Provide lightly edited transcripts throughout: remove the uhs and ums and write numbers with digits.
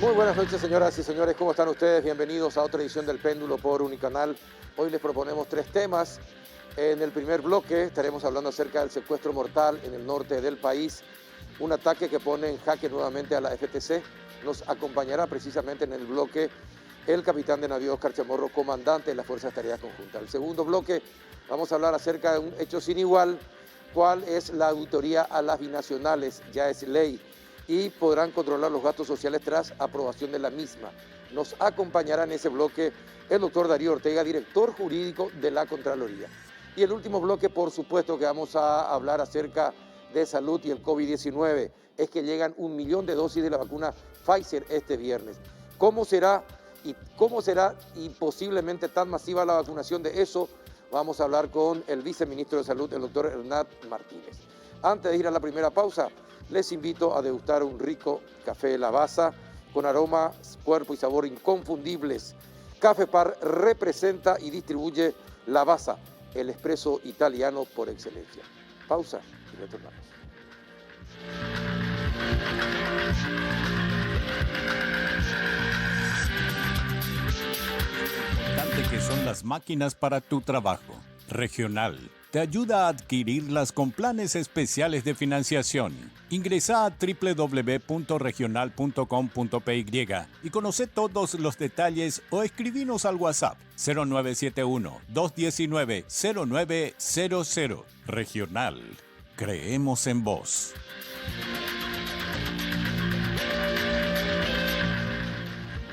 Muy buenas noches, señoras y señores. ¿Cómo están ustedes? Bienvenidos a otra edición del Péndulo por Unicanal. Hoy les proponemos tres temas. En el primer bloque estaremos hablando acerca del secuestro mortal en el norte del país, un ataque que pone en jaque nuevamente a la FTC. Nos acompañará precisamente en el bloque el capitán de navío Oscar Chamorro, comandante de las Fuerzas de Tareas Conjuntas. El segundo bloque vamos a hablar acerca de un hecho sin igual, cuál es la auditoría a las binacionales, ya es ley, y podrán controlar los gastos sociales tras aprobación de la misma. Nos acompañará en ese bloque el doctor Darío Ortega, director jurídico de la Contraloría. Y el último bloque, por supuesto, que vamos a hablar acerca de salud y el COVID-19, es que llegan 1 millón de dosis de la vacuna Pfizer este viernes. ¿Cómo será y posiblemente tan masiva la vacunación de eso? Vamos a hablar con el viceministro de Salud, el doctor Hernán Martínez. Antes de ir a la primera pausa, les invito a degustar un rico café Lavazza con aromas, cuerpo y sabor inconfundibles. Cafépar representa y distribuye Lavazza, el espresso italiano por excelencia. Pausa y retornamos. Importante que son las máquinas para tu trabajo. Regional te ayuda a adquirirlas con planes especiales de financiación. Ingresa a www.regional.com.py y conoce todos los detalles o escribinos al WhatsApp 0971-219-0900. Regional. Creemos en vos.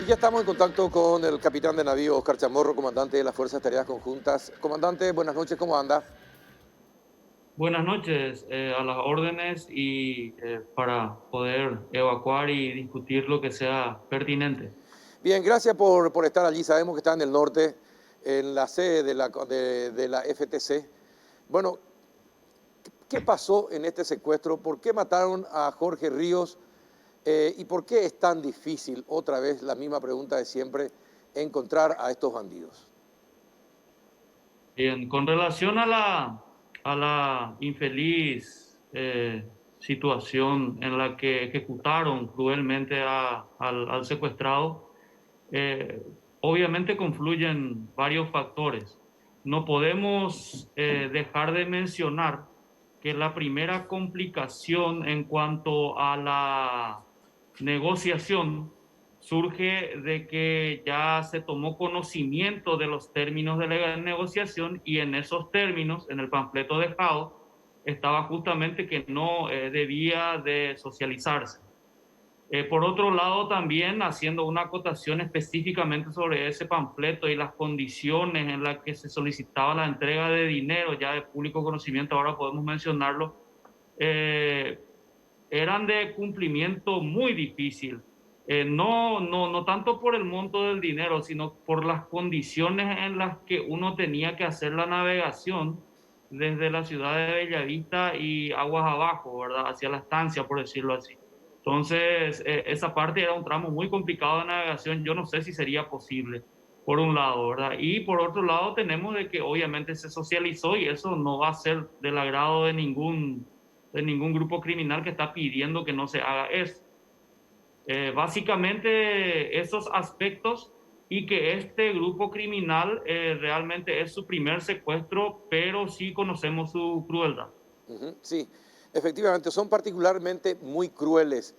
Y ya estamos en contacto con el capitán de navío Oscar Chamorro, comandante de las Fuerzas de Tareas Conjuntas. Comandante, buenas noches, ¿cómo anda? Buenas noches, a las órdenes y para poder evacuar y discutir lo que sea pertinente. Bien, gracias por estar allí. Sabemos que está en el norte, en la sede de la FTC. Bueno, ¿qué pasó en este secuestro? ¿Por qué mataron a Jorge Ríos? ¿Y por qué es tan difícil, otra vez la misma pregunta de siempre, encontrar a estos bandidos? Bien, con relación a la infeliz situación en la que ejecutaron cruelmente al secuestrado, obviamente confluyen varios factores. No podemos dejar de mencionar que la primera complicación en cuanto a la negociación surge de que ya se tomó conocimiento de los términos de la negociación y en esos términos, en el panfleto dejado, estaba justamente que no debía de socializarse. Por otro lado, también haciendo una acotación específicamente sobre ese panfleto y las condiciones en las que se solicitaba la entrega de dinero, ya de público conocimiento, ahora podemos mencionarlo, eran de cumplimiento muy difícil. No tanto por el monto del dinero, sino por las condiciones en las que uno tenía que hacer la navegación desde la ciudad de Bellavista y aguas abajo, ¿verdad? Hacia la estancia, por decirlo así. Entonces, esa parte era un tramo muy complicado de navegación. Yo no sé si sería posible, por un lado, ¿verdad? Y por otro lado, tenemos de que obviamente se socializó y eso no va a ser del agrado de ningún grupo criminal que está pidiendo que no se haga eso. Básicamente esos aspectos y que este grupo criminal realmente es su primer secuestro, pero sí conocemos su crueldad. Sí, efectivamente, son particularmente muy crueles.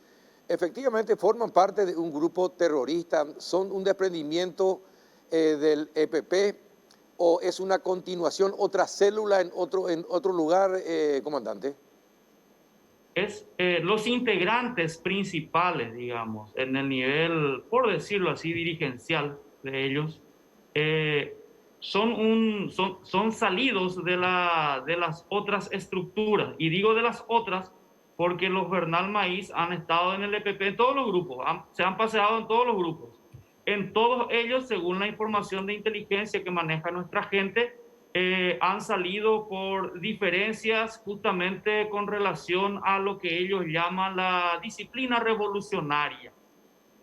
Efectivamente, forman parte de un grupo terrorista, son un desprendimiento del EPP o es una continuación, otra célula en otro lugar, comandante. Es los integrantes principales, digamos, en el nivel, por decirlo así, dirigencial de ellos, eh, son salidos de las otras estructuras. Y digo de las otras porque los Bernal Maíz han estado en el EPP en todos los grupos, se han paseado en todos los grupos. En todos ellos, según la información de inteligencia que maneja nuestra gente, han salido por diferencias justamente con relación a lo que ellos llaman la disciplina revolucionaria.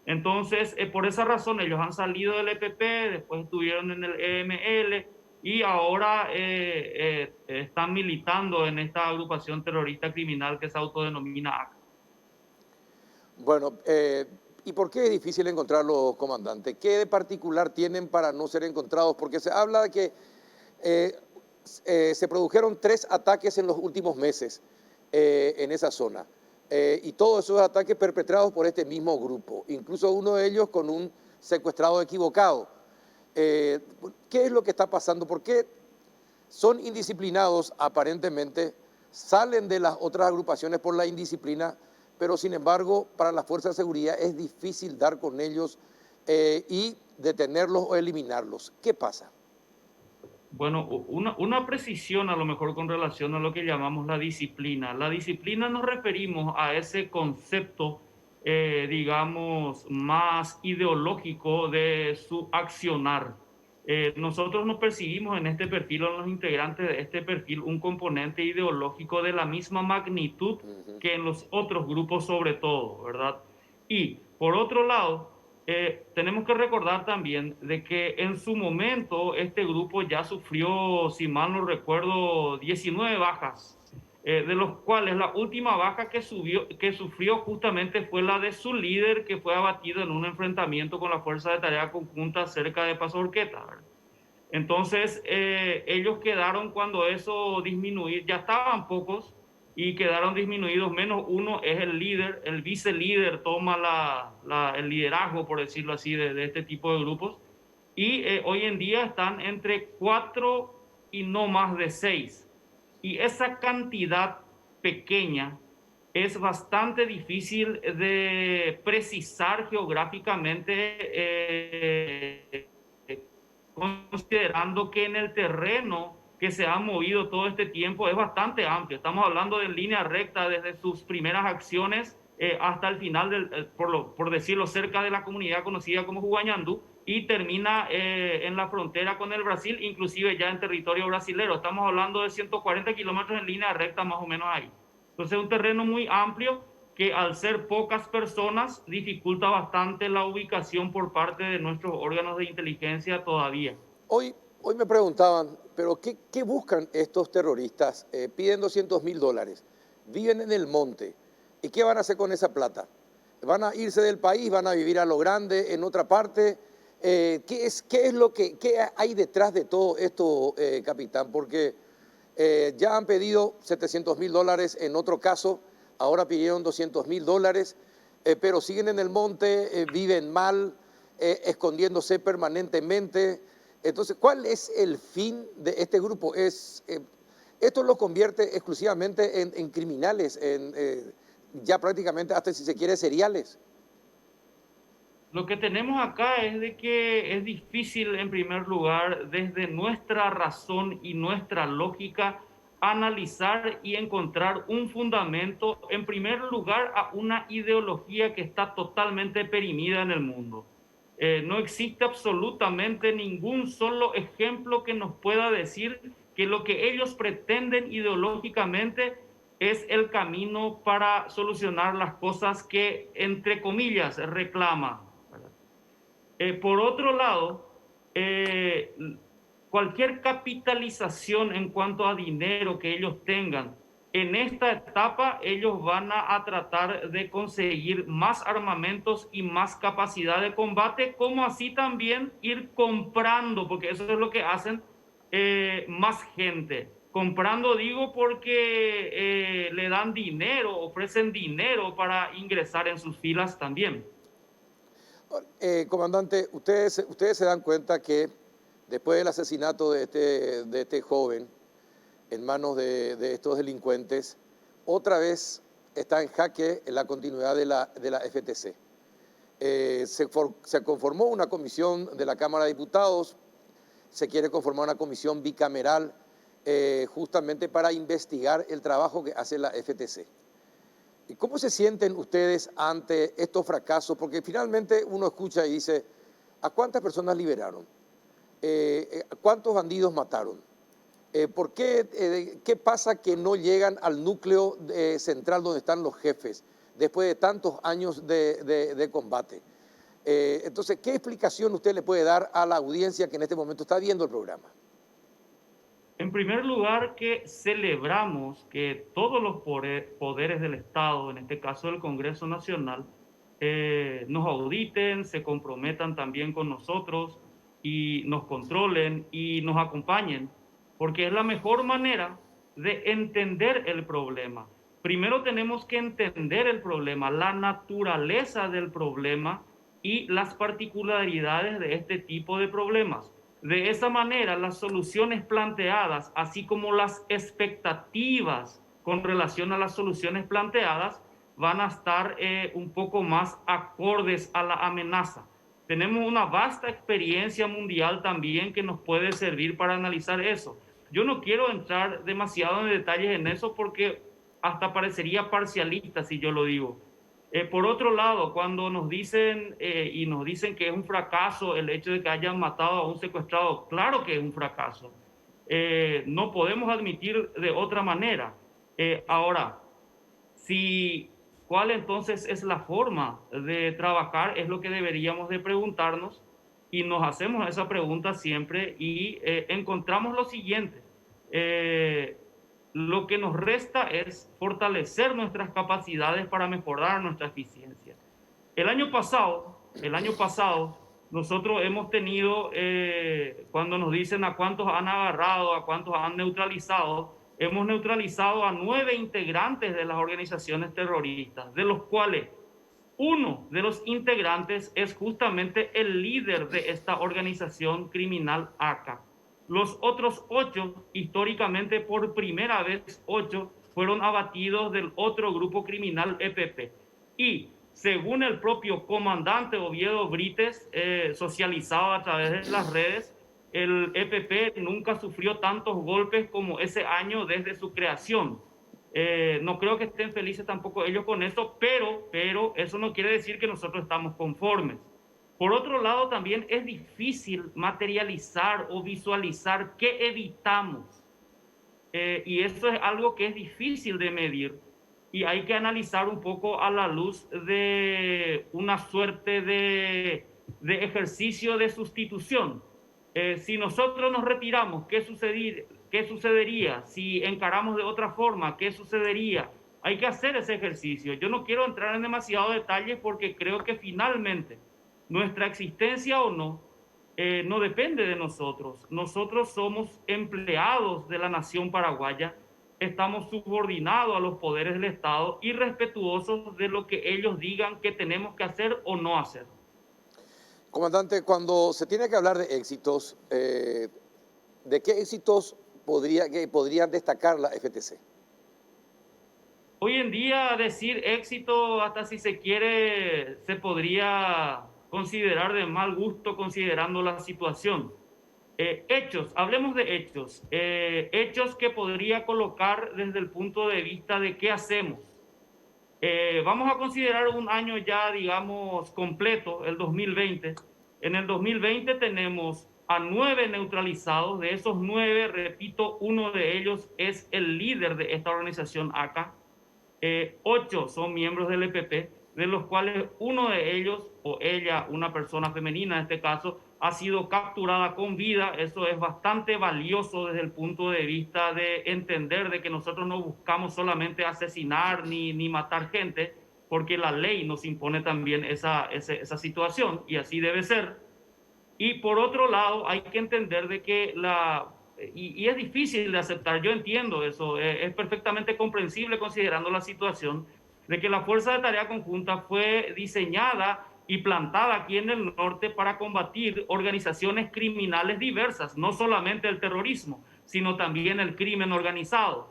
Entonces, por esa razón, ellos han salido del EPP, después estuvieron en el EML y ahora están militando en esta agrupación terrorista criminal que se autodenomina ACA. Bueno, ¿Y por qué es difícil encontrarlos, comandante? ¿Qué de particular tienen para no ser encontrados? Porque se habla de que eh, se produjeron 3 ataques en los últimos meses en esa zona. Y todos esos ataques perpetrados por este mismo grupo, incluso uno de ellos con un secuestrado equivocado. Eh, ¿Qué es lo que está pasando? ¿Por qué son indisciplinados aparentemente, salen de las otras agrupaciones por la indisciplina, pero sin embargo para las fuerzas de seguridad es difícil dar con ellos y detenerlos o eliminarlos? ¿Qué pasa? Bueno, una precisión a lo mejor con relación a lo que llamamos la disciplina. La disciplina nos referimos a ese concepto, digamos, más ideológico de su accionar. Nosotros nos percibimos en este perfil, o en los integrantes de este perfil, un componente ideológico de la misma magnitud Ujú. que en los otros grupos sobre todo, ¿verdad? Y por otro lado, tenemos que recordar también de que en su momento este grupo ya sufrió, si mal no recuerdo, 19 bajas, de los cuales la última baja que sufrió justamente fue la de su líder, que fue abatido en un enfrentamiento con la Fuerza de Tarea Conjunta cerca de Paso Horqueta, ¿verdad? Entonces, ellos quedaron cuando eso disminuir, ya estaban pocos y quedaron disminuidos, menos uno es el líder, el vicelíder toma el liderazgo, por decirlo así, de este tipo de grupos. Y hoy en día están entre 4 y no más de 6. Y esa cantidad pequeña es bastante difícil de precisar geográficamente, considerando que en el terreno que se ha movido todo este tiempo es bastante amplio. Estamos hablando de línea recta desde sus primeras acciones hasta el final, por decirlo, cerca de la comunidad conocida como Huañandú, y termina en la frontera con el Brasil, inclusive ya en territorio brasilero. Estamos hablando de 140 kilómetros en línea recta más o menos ahí. Entonces es un terreno muy amplio que, al ser pocas personas, dificulta bastante la ubicación por parte de nuestros órganos de inteligencia todavía. Hoy me preguntaban, pero ¿qué buscan estos terroristas? Piden $200.000, viven en el monte. ¿Y qué van a hacer con esa plata? ¿Van a irse del país? ¿Van a vivir a lo grande en otra parte? ¿Qué hay detrás de todo esto, capitán? Porque ya han pedido $700.000 en otro caso, ahora pidieron $200.000, pero siguen en el monte, viven mal, escondiéndose permanentemente. Entonces, ¿cuál es el fin de este grupo? Esto los convierte exclusivamente en criminales, ya prácticamente hasta si se quiere seriales. Lo que tenemos acá es de que es difícil, en primer lugar, desde nuestra razón y nuestra lógica, analizar y encontrar un fundamento, en primer lugar, a una ideología que está totalmente perimida en el mundo. No existe absolutamente ningún solo ejemplo que nos pueda decir que lo que ellos pretenden ideológicamente es el camino para solucionar las cosas que, entre comillas, reclama. Por otro lado, eh, cualquier capitalización en cuanto a dinero que ellos tengan, en esta etapa ellos van a tratar de conseguir más armamentos y más capacidad de combate, como así también ir comprando, porque eso es lo que hacen, más gente. Comprando, digo, porque le dan dinero, ofrecen dinero para ingresar en sus filas también. Comandante, ustedes se dan cuenta que después del asesinato de este joven en manos de estos delincuentes, otra vez está en jaque la continuidad de la FTC. Se conformó una comisión de la Cámara de Diputados, se quiere conformar una comisión bicameral justamente para investigar el trabajo que hace la FTC. ¿Y cómo se sienten ustedes ante estos fracasos? Porque finalmente uno escucha y dice, ¿a cuántas personas liberaron? ¿Cuántos bandidos mataron? ¿Qué pasa que no llegan al núcleo central donde están los jefes después de tantos años de combate? Entonces, ¿qué explicación usted le puede dar a la audiencia que en este momento está viendo el programa? En primer lugar, que celebramos que todos los poderes del Estado, en este caso el Congreso Nacional, nos auditen, se comprometan también con nosotros y nos controlen y nos acompañen, porque es la mejor manera de entender el problema. Primero tenemos que entender el problema, la naturaleza del problema y las particularidades de este tipo de problemas. De esa manera, las soluciones planteadas, así como las expectativas con relación a las soluciones planteadas, van a estar un poco más acordes a la amenaza. Tenemos una vasta experiencia mundial también que nos puede servir para analizar eso. Yo no quiero entrar demasiado en detalles en eso porque hasta parecería parcialista si yo lo digo. Por otro lado, cuando nos dicen y nos dicen que es un fracaso el hecho de que hayan matado a un secuestrado, claro que es un fracaso. No podemos admitir de otra manera. Ahora, si cuál entonces es la forma de trabajar es lo que deberíamos de preguntarnos y nos hacemos esa pregunta siempre y encontramos lo siguiente. Lo que nos resta es fortalecer nuestras capacidades para mejorar nuestra eficiencia. El año pasado nosotros hemos tenido, cuando nos dicen a cuántos han agarrado, a cuántos han neutralizado, hemos neutralizado a 9 integrantes de las organizaciones terroristas, de los cuales uno de los integrantes es justamente el líder de esta organización criminal ACA. Los otros 8, históricamente por primera vez 8, fueron abatidos del otro grupo criminal EPP. Y según el propio comandante Oviedo Brites, socializado a través de las redes, el EPP nunca sufrió tantos golpes como ese año desde su creación. No creo que estén felices tampoco ellos con eso, pero eso no quiere decir que nosotros estamos conformes. Por otro lado, también es difícil materializar o visualizar qué evitamos. Y eso es algo que es difícil de medir y hay que analizar un poco a la luz de una suerte de ejercicio de sustitución. Si nosotros nos retiramos, ¿qué sucedería? Si encaramos de otra forma, ¿qué sucedería? Hay que hacer ese ejercicio. Yo no quiero entrar en demasiados detalles porque creo que finalmente nuestra existencia o no no depende de nosotros. Nosotros somos empleados de la nación paraguaya, estamos subordinados a los poderes del Estado y respetuosos de lo que ellos digan que tenemos que hacer o no hacer. Comandante, cuando se tiene que hablar de éxitos, ¿de qué éxitos podrían destacar la FTC? Hoy en día decir éxito, hasta si se quiere, se podría considerar de mal gusto considerando la situación. Hechos, hablemos de hechos. Hechos que podría colocar desde el punto de vista de qué hacemos. Vamos a considerar un año ya, digamos, completo, el 2020. En el 2020 tenemos a 9 neutralizados. De esos 9, repito, uno de ellos es el líder de esta organización ACA. 8 son miembros del EPP, de los cuales uno de ellos, o ella, una persona femenina en este caso, ha sido capturada con vida. Eso es bastante valioso desde el punto de vista de entender de que nosotros no buscamos solamente asesinar ni matar gente, porque la ley nos impone también esa situación y así debe ser. Y por otro lado, hay que entender de que y es difícil de aceptar, yo entiendo eso, es perfectamente comprensible considerando la situación de que la Fuerza de Tarea Conjunta fue diseñada y plantada aquí en el norte para combatir organizaciones criminales diversas, no solamente el terrorismo, sino también el crimen organizado.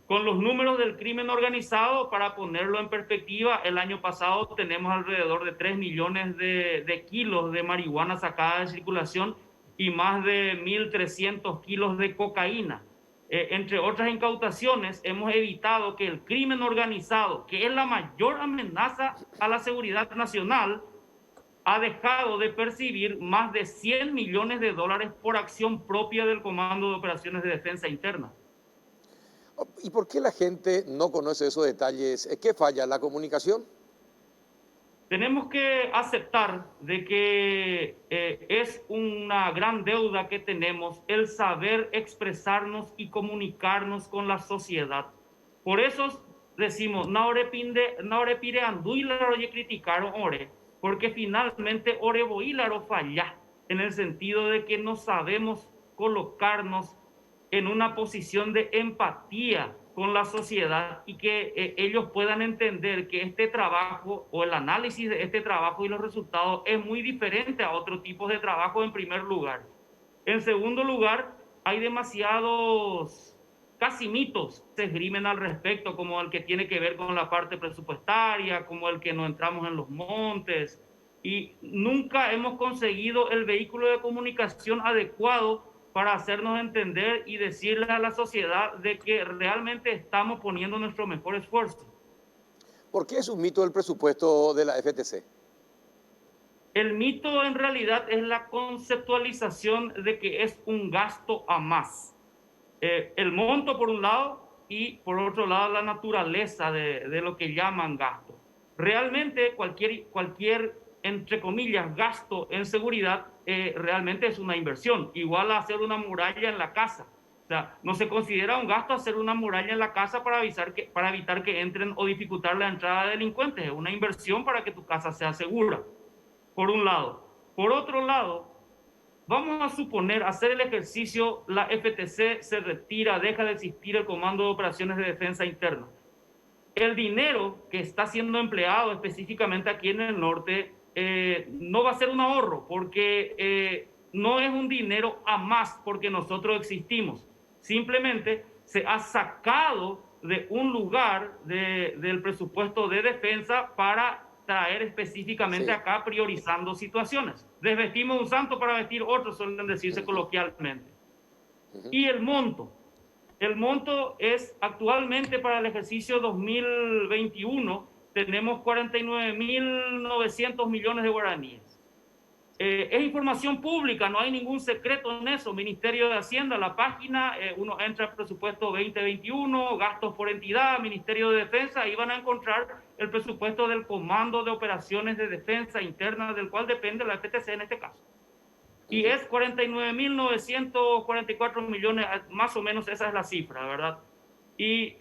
Con los números del crimen organizado, para ponerlo en perspectiva, el año pasado tenemos alrededor de 3 millones de kilos de marihuana sacada de circulación y más de 1.300 kilos de cocaína. Entre otras incautaciones, hemos evitado que el crimen organizado, que es la mayor amenaza a la seguridad nacional, ha dejado de percibir más de 100 millones de dólares por acción propia del Comando de Operaciones de Defensa Interna. ¿Y por qué la gente no conoce esos detalles? ¿Qué falla? ¿La comunicación? Tenemos que aceptar de que es una gran deuda que tenemos el saber expresarnos y comunicarnos con la sociedad. Por eso decimos, no pire anduilaro y criticaron ore, porque finalmente ore boílaro falla, en el sentido de que no sabemos colocarnos en una posición de empatía con la sociedad y que ellos puedan entender que este trabajo o el análisis de este trabajo y los resultados es muy diferente a otro tipo de trabajo en primer lugar. En segundo lugar, hay demasiados casi mitos que se esgrimen al respecto, como el que tiene que ver con la parte presupuestaria, como el que no entramos en los montes, y nunca hemos conseguido el vehículo de comunicación adecuado para hacernos entender y decirle a la sociedad de que realmente estamos poniendo nuestro mejor esfuerzo. ¿Por qué es un mito el presupuesto de la FTC? El mito en realidad es la conceptualización de que es un gasto a más. El monto por un lado y por otro lado la naturaleza de lo que llaman gasto. Realmente cualquier entre comillas, gasto en seguridad realmente es una inversión, igual a hacer una muralla en la casa. O sea, no se considera un gasto hacer una muralla en la casa para evitar que entren o dificultar la entrada de delincuentes. Es una inversión para que tu casa sea segura, por un lado. Por otro lado, vamos a suponer, hacer el ejercicio, la FTC se retira, deja de existir el Comando de Operaciones de Defensa Interna. El dinero que está siendo empleado específicamente aquí en el norte no va a ser un ahorro, porque no es un dinero a más porque nosotros existimos. Simplemente se ha sacado de un lugar del presupuesto de defensa para traer específicamente acá, priorizando situaciones. Desvestimos un santo para vestir otro, suelen decirse coloquialmente. Y el monto es actualmente para el ejercicio 2021, tenemos 49.900 millones de guaraníes. Es información pública, no hay ningún secreto en eso. Ministerio de Hacienda, la página, uno entra al presupuesto 2021, gastos por entidad, Ministerio de Defensa, ahí van a encontrar el presupuesto del Comando de Operaciones de Defensa Interna, del cual depende la FTC en este caso. Y es 49.944 millones, más o menos esa es la cifra, ¿verdad? Y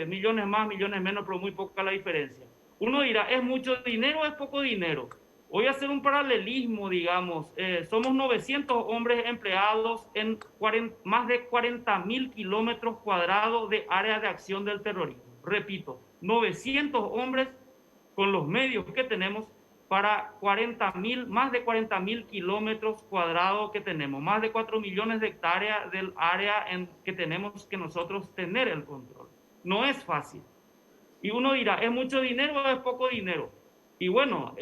millones más, millones menos, pero muy poca la diferencia. Uno dirá, ¿es mucho dinero o es poco dinero? Voy a hacer un paralelismo, digamos. Somos 900 hombres empleados en más de 40.000 kilómetros cuadrados de área de acción del terrorismo. Repito, 900 hombres con los medios que tenemos para más de 40.000 kilómetros cuadrados que tenemos, más de 4 millones de hectáreas del área que tenemos que nosotros tener el control. No es fácil. Y uno dirá, ¿es mucho dinero o es poco dinero? Y bueno,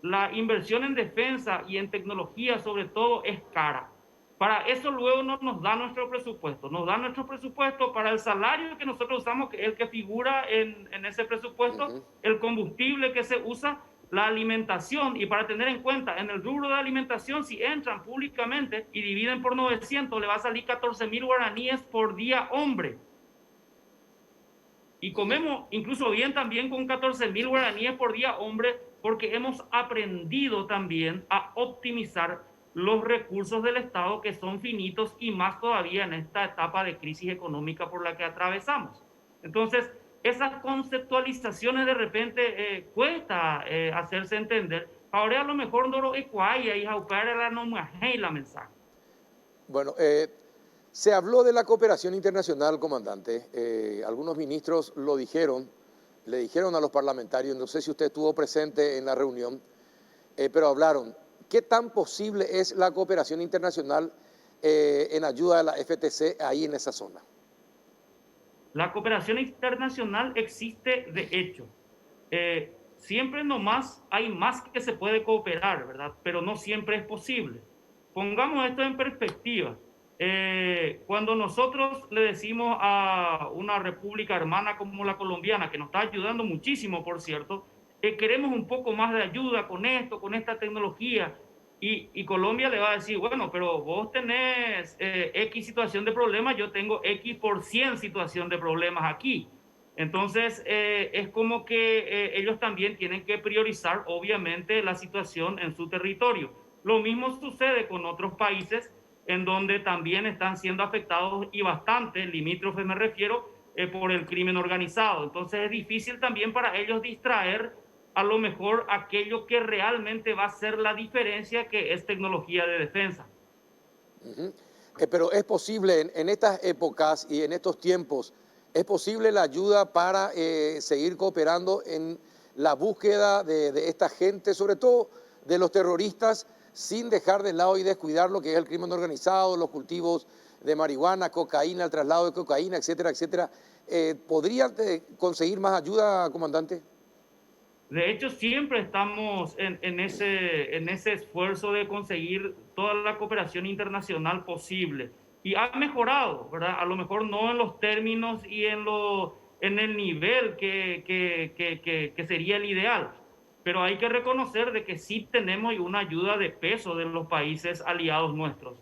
la inversión en defensa y en tecnología sobre todo es cara. Para eso luego no nos da nuestro presupuesto. Nos da nuestro presupuesto para el salario que nosotros usamos, que es el que figura en ese presupuesto, el combustible que se usa, la alimentación. Y para tener en cuenta, en el rubro de alimentación, si entran públicamente y dividen por 900, le va a salir 14.000 guaraníes por día hombre. Y comemos incluso bien también con 14.000 guaraníes por día hombre, porque hemos aprendido también a optimizar los recursos del Estado, que son finitos, y más todavía en esta etapa de crisis económica por la que atravesamos. Entonces, esas conceptualizaciones de repente cuesta hacerse entender. Ahora a lo mejor no lo ecuaya y jaucar la nomajé la mensaje. Bueno, se habló de la cooperación internacional, comandante. Algunos ministros lo dijeron, le dijeron a los parlamentarios, no sé si usted estuvo presente en la reunión, pero hablaron. ¿Qué tan posible es la cooperación internacional en ayuda de la FTC ahí en esa zona? La cooperación internacional existe de hecho. Siempre nomás hay más que se puede cooperar, ¿verdad? Pero no siempre es posible. Pongamos esto en perspectiva. Cuando nosotros le decimos a una república hermana como la colombiana, que nos está ayudando muchísimo, por cierto, queremos un poco más de ayuda con esto, con esta tecnología, y Colombia le va a decir, bueno, pero vos tenés X situación de problemas, yo tengo X por 100 situación de problemas aquí. Entonces, es como que ellos también tienen que priorizar, obviamente, la situación en su territorio. Lo mismo sucede con otros países en donde también están siendo afectados y bastante, limítrofes me refiero, por el crimen organizado. Entonces es difícil también para ellos distraer a lo mejor aquello que realmente va a hacer la diferencia, que es tecnología de defensa. Ujú. Pero es posible en estas épocas y en estos tiempos, es posible la ayuda para seguir cooperando en la búsqueda de esta gente, sobre todo de los terroristas, sin dejar de lado y descuidar lo que es el crimen organizado, los cultivos de marihuana, cocaína, el traslado de cocaína, etcétera, etcétera. ¿Podrían conseguir más ayuda, comandante? De hecho, siempre estamos en ese esfuerzo de conseguir toda la cooperación internacional posible. Y ha mejorado, ¿verdad? A lo mejor no en los términos y en el nivel que sería el ideal, pero hay que reconocer de que sí tenemos una ayuda de peso de los países aliados nuestros.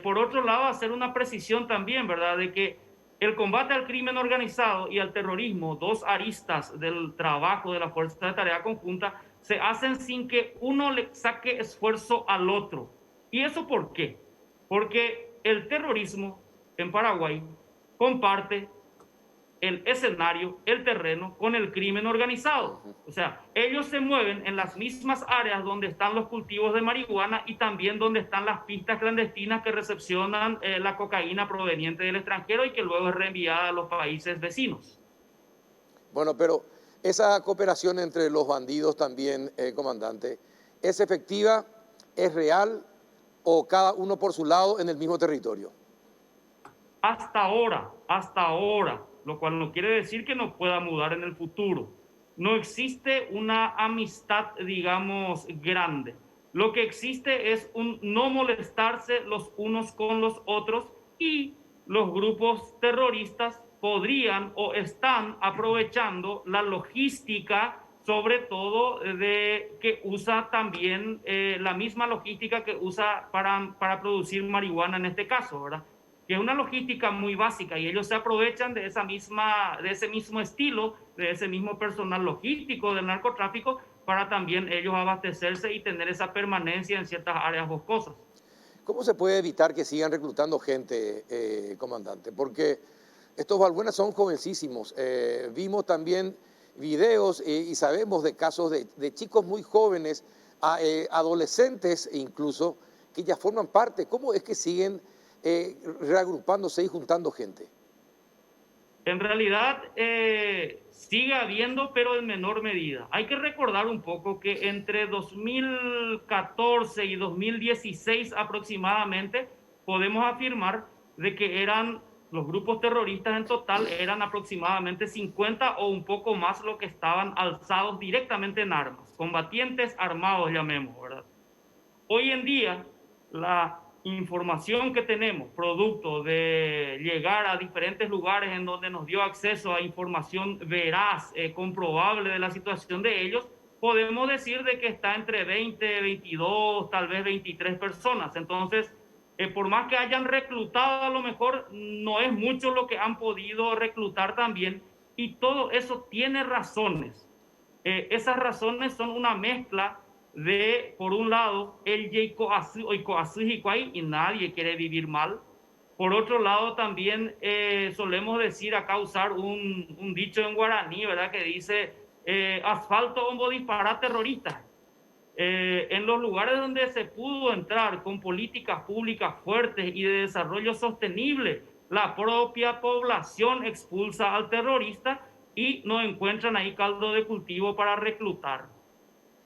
Por otro lado, hacer una precisión también, ¿verdad? De que el combate al crimen organizado y al terrorismo, dos aristas del trabajo de la Fuerza de Tarea Conjunta, se hacen sin que uno le saque esfuerzo al otro. ¿Y eso por qué? Porque el terrorismo en Paraguay comparte el escenario, el terreno con el crimen organizado. O sea, ellos se mueven en las mismas áreas donde están los cultivos de marihuana y también donde están las pistas clandestinas que recepcionan la cocaína proveniente del extranjero y que luego es reenviada a los países vecinos. Bueno, pero esa cooperación entre los bandidos también, comandante, ¿es efectiva, es real o cada uno por su lado en el mismo territorio? Hasta ahora, lo cual no quiere decir que no pueda mudar en el futuro. No existe una amistad, digamos, grande. Lo que existe es un no molestarse los unos con los otros, y los grupos terroristas podrían o están aprovechando la logística, sobre todo de que usa también la misma logística que usa para producir marihuana en este caso, ¿verdad? Que es una logística muy básica, y ellos se aprovechan de ese mismo estilo, de ese mismo personal logístico del narcotráfico, para también ellos abastecerse y tener esa permanencia en ciertas áreas boscosas. ¿Cómo se puede evitar que sigan reclutando gente, comandante? Porque estos balbuenas son jovencísimos. Vimos también videos y sabemos de casos de chicos muy jóvenes, adolescentes incluso, que ya forman parte. ¿Cómo es que siguen reagrupándose y juntando gente? En realidad sigue habiendo, pero en menor medida. Hay que recordar un poco que entre 2014 y 2016 aproximadamente, podemos afirmar de que eran los grupos terroristas en total, eran aproximadamente 50 o un poco más los que estaban alzados directamente en armas, combatientes armados, llamemos, ¿verdad? Hoy en día, la información que tenemos, producto de llegar a diferentes lugares en donde nos dio acceso a información veraz, comprobable de la situación de ellos, podemos decir de que está entre 20, 22, tal vez 23 personas. Entonces, por más que hayan reclutado, a lo mejor no es mucho lo que han podido reclutar también, y todo eso tiene razones. Esas razones son una mezcla de, por un lado, el y nadie quiere vivir mal. Por otro lado, también solemos decir acá, usar un dicho en guaraní, ¿verdad? Que dice, asfalto hombo dispara terrorista. En los lugares donde se pudo entrar con políticas públicas fuertes y de desarrollo sostenible, la propia población expulsa al terrorista y no encuentran ahí caldo de cultivo para reclutar.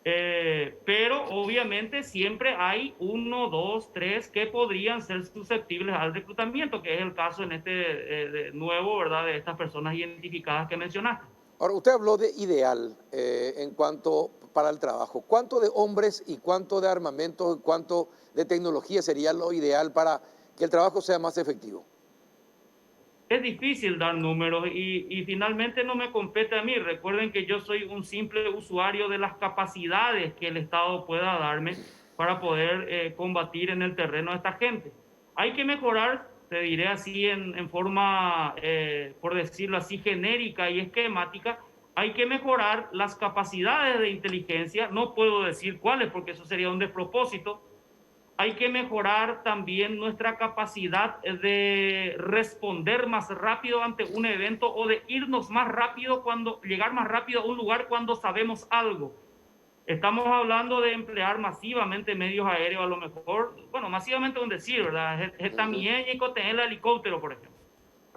Pero obviamente siempre hay uno, dos, tres que podrían ser susceptibles al reclutamiento, que es el caso en este nuevo, ¿verdad? De estas personas identificadas que mencionaste. Ahora, usted habló de ideal en cuanto para el trabajo. ¿Cuánto de hombres y cuánto de armamento, cuánto de tecnología sería lo ideal para que el trabajo sea más efectivo? Es difícil dar números y finalmente no me compete a mí. Recuerden que yo soy un simple usuario de las capacidades que el Estado pueda darme para poder combatir en el terreno a esta gente. Hay que mejorar, te diré así en forma, por decirlo así, genérica y esquemática. Hay que mejorar las capacidades de inteligencia. No puedo decir cuáles porque eso sería un despropósito. hay que mejorar también nuestra capacidad de responder más rápido ante un evento o de irnos más rápido llegar más rápido a un lugar cuando sabemos algo. Estamos hablando de emplear masivamente medios aéreos, a lo mejor, bueno, masivamente un decir, ¿verdad? También hay que tener el helicóptero, por ejemplo.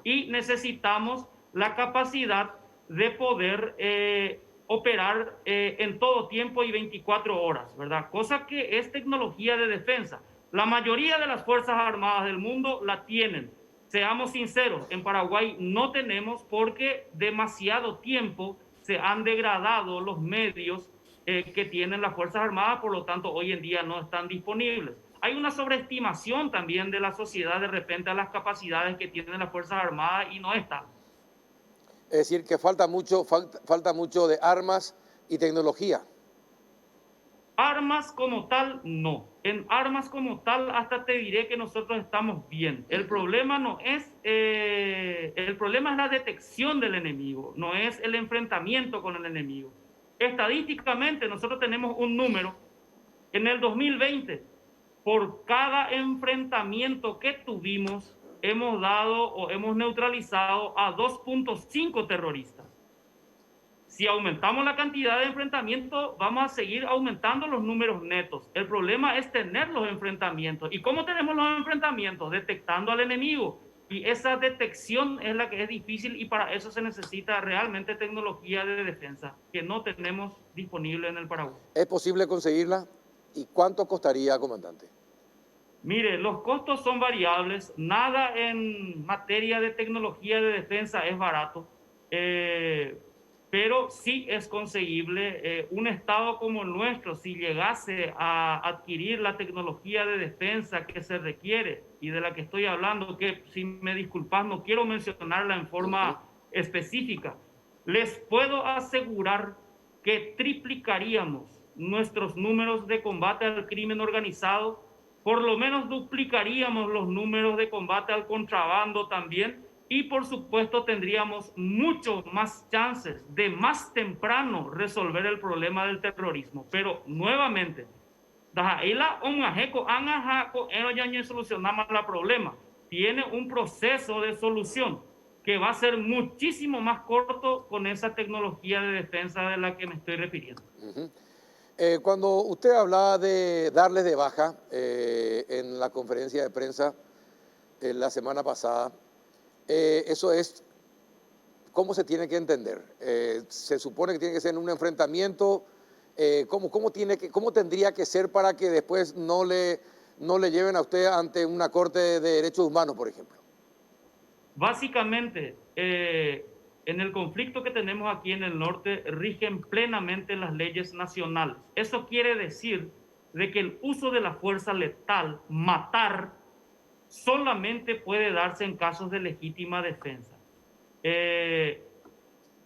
Y necesitamos la capacidad de poder operar en todo tiempo y 24 horas, ¿verdad? Cosa que es tecnología de defensa. La mayoría de las Fuerzas Armadas del mundo la tienen. Seamos sinceros, en Paraguay no tenemos porque demasiado tiempo se han degradado los medios que tienen las Fuerzas Armadas, por lo tanto hoy en día no están disponibles. Hay una sobreestimación también de la sociedad de repente a las capacidades que tienen las Fuerzas Armadas y no están. Es decir, que falta mucho de armas y tecnología. Armas como tal, no. En armas como tal, hasta te diré que nosotros estamos bien. El problema no es, el problema es la detección del enemigo, no es el enfrentamiento con el enemigo. Estadísticamente, nosotros tenemos un número. En el 2020, por cada enfrentamiento que tuvimos, hemos dado o hemos neutralizado a 2.5 terroristas. Si aumentamos la cantidad de enfrentamientos, vamos a seguir aumentando los números netos. El problema es tener los enfrentamientos. ¿Y cómo tenemos los enfrentamientos? Detectando al enemigo. Y esa detección es la que es difícil y para eso se necesita realmente tecnología de defensa que no tenemos disponible en el Paraguay. ¿Es posible conseguirla? ¿Y cuánto costaría, comandante? Mire, los costos son variables. Nada en materia de tecnología de defensa es barato. Pero sí es conseguible. Un Estado como el nuestro, si llegase a adquirir la tecnología de defensa que se requiere y de la que estoy hablando, que si me disculpas no quiero mencionarla en forma específica, les puedo asegurar que triplicaríamos nuestros números de combate al crimen organizado, por lo menos duplicaríamos los números de combate al contrabando también, y por supuesto tendríamos mucho más chances de más temprano resolver el problema del terrorismo. Pero nuevamente, solucionamos el problema. Tiene un proceso de solución que va a ser muchísimo más corto con esa tecnología de defensa de la que me estoy refiriendo. Cuando usted hablaba de darles de baja en la conferencia de prensa la semana pasada, eso es, ¿cómo se tiene que entender? Se supone que tiene que ser en un enfrentamiento. ¿Cómo tendría que ser para que después no le lleven a usted ante una corte de derechos humanos, por ejemplo? Básicamente, en el conflicto que tenemos aquí en el norte, rigen plenamente las leyes nacionales. Eso quiere decir de que el uso de la fuerza letal, matar, solamente puede darse en casos de legítima defensa.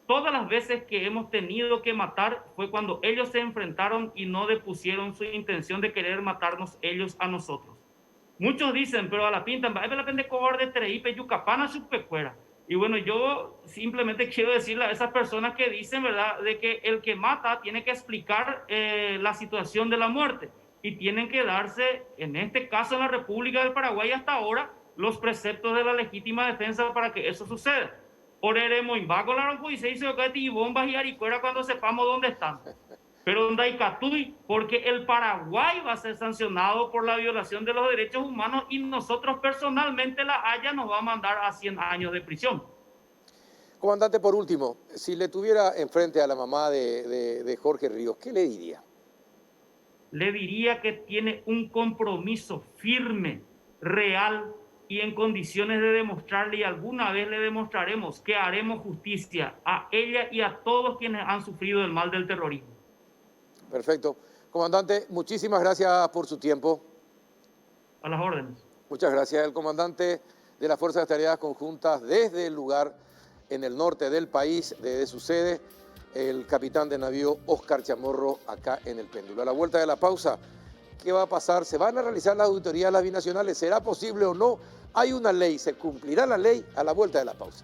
Todas las veces que hemos tenido que matar fue cuando ellos se enfrentaron y no depusieron su intención de querer matarnos ellos a nosotros. Muchos dicen, pero a la pinta, la pende cobarde treipe yucapana supecuera. Y bueno, yo simplemente quiero decirle a esas personas que dicen, ¿verdad?, de que el que mata tiene que explicar la situación de la muerte. Y tienen que darse, en este caso en la República del Paraguay hasta ahora, los preceptos de la legítima defensa para que eso suceda. Por eremo invago la rompo y se hizo y bombas y aricuera cuando sepamos dónde están. Pero Daikatui, porque el Paraguay va a ser sancionado por la violación de los derechos humanos y nosotros personalmente la Haya nos va a mandar a 100 años de prisión. Comandante, por último, si le tuviera enfrente a la mamá de Jorge Ríos, ¿qué le diría? Le diría que tiene un compromiso firme, real y en condiciones de demostrarle, y alguna vez le demostraremos que haremos justicia a ella y a todos quienes han sufrido el mal del terrorismo. Perfecto. Comandante, muchísimas gracias por su tiempo. A las órdenes. Muchas gracias. El comandante de las Fuerzas de Tareas Conjuntas desde el lugar en el norte del país, desde su sede, el capitán de navío Óscar Chamorro, acá en el Péndulo. A la vuelta de la pausa, ¿qué va a pasar? ¿Se van a realizar las auditorías a las binacionales? ¿Será posible o no? Hay una ley, ¿se cumplirá la ley? A la vuelta de la pausa.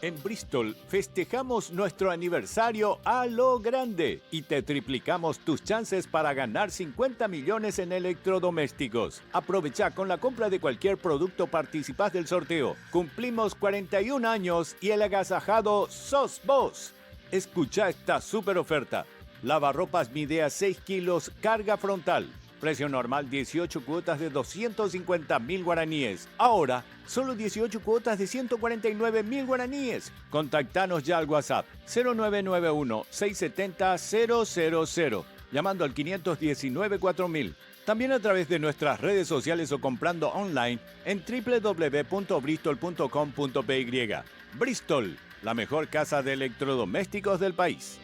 En Bristol festejamos nuestro aniversario a lo grande y te triplicamos tus chances para ganar 50 millones en electrodomésticos. Aprovecha con la compra de cualquier producto, participás del sorteo. Cumplimos 41 años y el agasajado sos vos. Escucha esta super oferta. Lavarropas Midea 6 kilos, carga frontal. Precio normal 18 cuotas de 250.000 guaraníes. Ahora, solo 18 cuotas de 149.000 guaraníes. Contactanos ya al WhatsApp 0991-670-000, llamando al 519-4000. También a través de nuestras redes sociales o comprando online en www.bristol.com.py. Bristol, la mejor casa de electrodomésticos del país.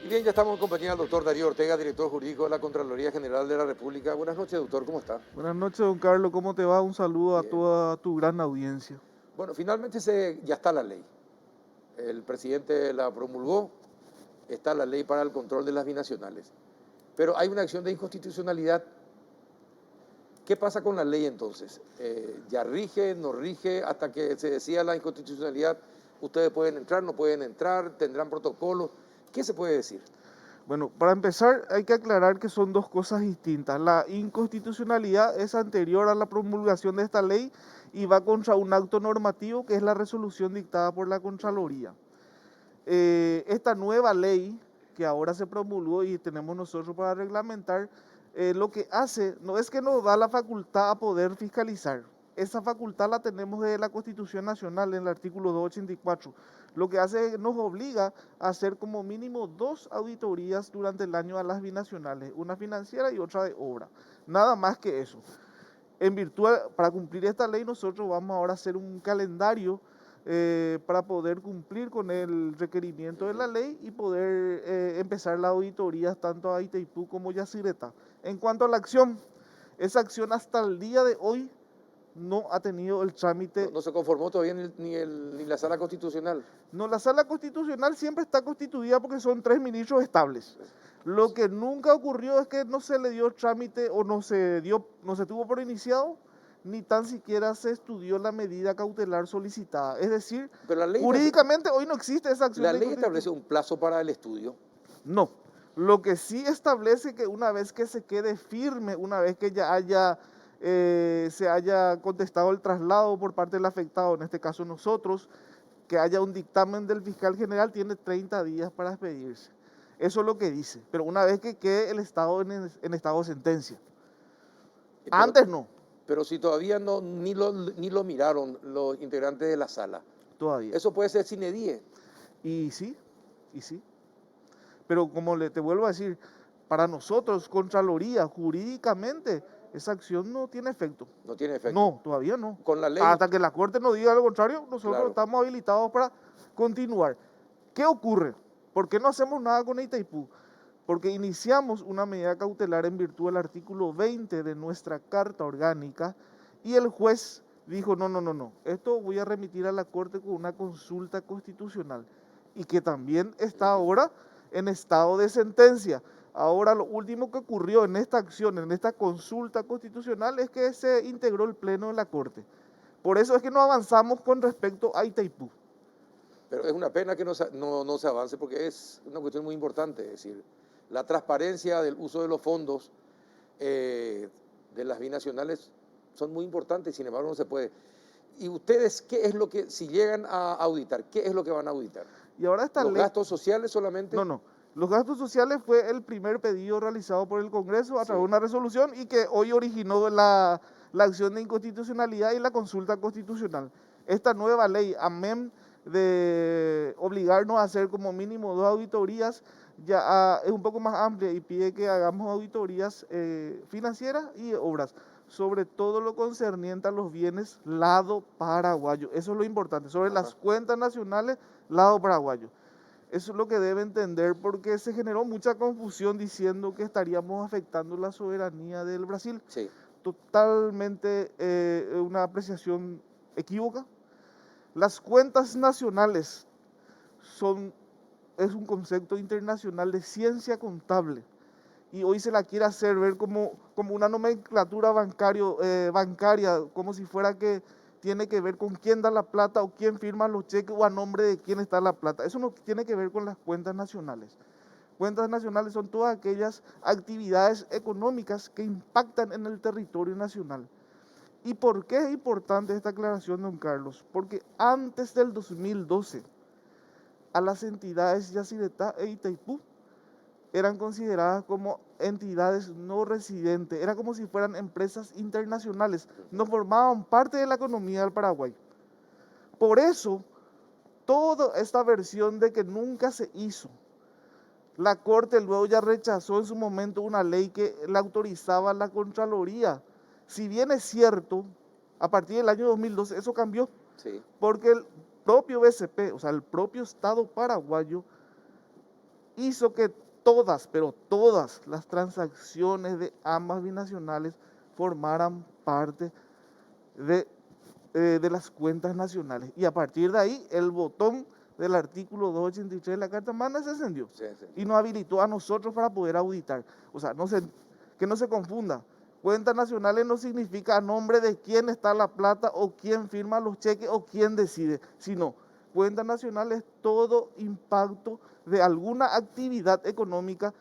Y bien, ya estamos en compañía del doctor Darío Ortega, director jurídico de la Contraloría General de la República. Buenas noches, doctor, ¿cómo está? Buenas noches, don Carlos, ¿cómo te va? Un saludo a toda tu gran audiencia. Bueno, finalmente ya está la ley. El presidente la promulgó, está la ley para el control de las binacionales. Pero hay una acción de inconstitucionalidad. ¿Qué pasa con la ley entonces? ¿Ya rige, no rige? Hasta que se decida la inconstitucionalidad, ¿ustedes pueden entrar, no pueden entrar? ¿Tendrán protocolos? ¿Qué se puede decir? Bueno, para empezar hay que aclarar que son dos cosas distintas. La inconstitucionalidad es anterior a la promulgación de esta ley y va contra un acto normativo que es la resolución dictada por la Contraloría. Esta nueva ley que ahora se promulgó y tenemos nosotros para reglamentar, lo que hace no es que nos da la facultad a poder fiscalizar. Esa facultad la tenemos de la Constitución Nacional en el artículo 284. Lo que hace es que nos obliga a hacer como mínimo 2 auditorías durante el año a las binacionales, una financiera y otra de obra. Nada más que eso. En virtud, para cumplir esta ley, nosotros vamos ahora a hacer un calendario para poder cumplir con el requerimiento de la ley y poder empezar las auditorías tanto a Itaipú como a Yacyretá. En cuanto a la acción, esa acción hasta el día de hoy no ha tenido el trámite. No se conformó todavía ni la Sala Constitucional. No, la Sala Constitucional siempre está constituida porque son 3 ministros estables. Lo que nunca ocurrió es que no se le dio trámite o no se tuvo por iniciado, ni tan siquiera se estudió la medida cautelar solicitada. Es decir, jurídicamente hoy no existe esa acción. ¿La ley establece un plazo para el estudio? No. Lo que sí establece que una vez que se quede firme, una vez que ya se haya contestado el traslado por parte del afectado, en este caso nosotros, que haya un dictamen del fiscal general, tiene 30 días para expedirse. Eso es lo que dice, pero una vez que quede el Estado en estado de sentencia. Antes no. Pero si todavía ni lo miraron los integrantes de la sala. Todavía. Eso puede ser sine die. Y sí. Pero como te vuelvo a decir, para nosotros, Contraloría, jurídicamente, esa acción no tiene efecto. ¿No tiene efecto? No, todavía no. Con la ley. Hasta que la Corte nos diga lo contrario, nosotros Claro. estamos habilitados para continuar. ¿Qué ocurre? ¿Por qué no hacemos nada con Itaipú? Porque iniciamos una medida cautelar en virtud del artículo 20 de nuestra Carta Orgánica y el juez dijo, no, esto voy a remitir a la Corte con una consulta constitucional y que también está ahora en estado de sentencia. Ahora lo último que ocurrió en esta acción, en esta consulta constitucional, es que se integró el pleno de la Corte. Por eso es que no avanzamos con respecto a Itaipú. Pero es una pena que no se avance porque es una cuestión muy importante, es decir, la transparencia del uso de los fondos de las binacionales son muy importantes, sin embargo no se puede. ¿Y ustedes qué es lo que, si llegan a auditar, qué es lo que van a auditar? Y ahora esta ¿Los ley, gastos sociales solamente? No. Los gastos sociales fue el primer pedido realizado por el Congreso a través de una resolución y que hoy originó la acción de inconstitucionalidad y la consulta constitucional. Esta nueva ley, amén de obligarnos a hacer como mínimo 2 auditorías, ya es un poco más amplia y pide que hagamos auditorías financieras y obras, sobre todo lo concerniente a los bienes lado paraguayo. Eso es lo importante, sobre las cuentas nacionales lado paraguayo. Eso es lo que debe entender porque se generó mucha confusión diciendo que estaríamos afectando la soberanía del Brasil. Sí. Totalmente una apreciación equívoca. Las cuentas nacionales es un concepto internacional de ciencia contable y hoy se la quiere hacer ver como una nomenclatura bancaria, como si fuera que tiene que ver con quién da la plata o quién firma los cheques o a nombre de quién está la plata. Eso no tiene que ver con las cuentas nacionales. Cuentas nacionales son todas aquellas actividades económicas que impactan en el territorio nacional. ¿Y por qué es importante esta aclaración, don Carlos? Porque antes del 2012, a las entidades Yacyretá e Itaipú eran consideradas como entidades no residentes, era como si fueran empresas internacionales, no formaban parte de la economía del Paraguay. Por eso, toda esta versión de que nunca se hizo, la Corte luego ya rechazó en su momento una ley que la autorizaba la Contraloría. Si bien es cierto, a partir del año 2012 eso cambió, Sí. porque el propio BCP, o sea, el propio Estado paraguayo, hizo que todas, pero todas las transacciones de ambas binacionales formaran parte de las cuentas nacionales. Y a partir de ahí, el botón del artículo 283 de la Carta Magna se encendió Sí, sí. y nos habilitó a nosotros para poder auditar. O sea, que no se confunda. Cuentas nacionales no significa a nombre de quién está la plata o quién firma los cheques o quién decide, sino cuenta nacional es todo impacto de alguna actividad económica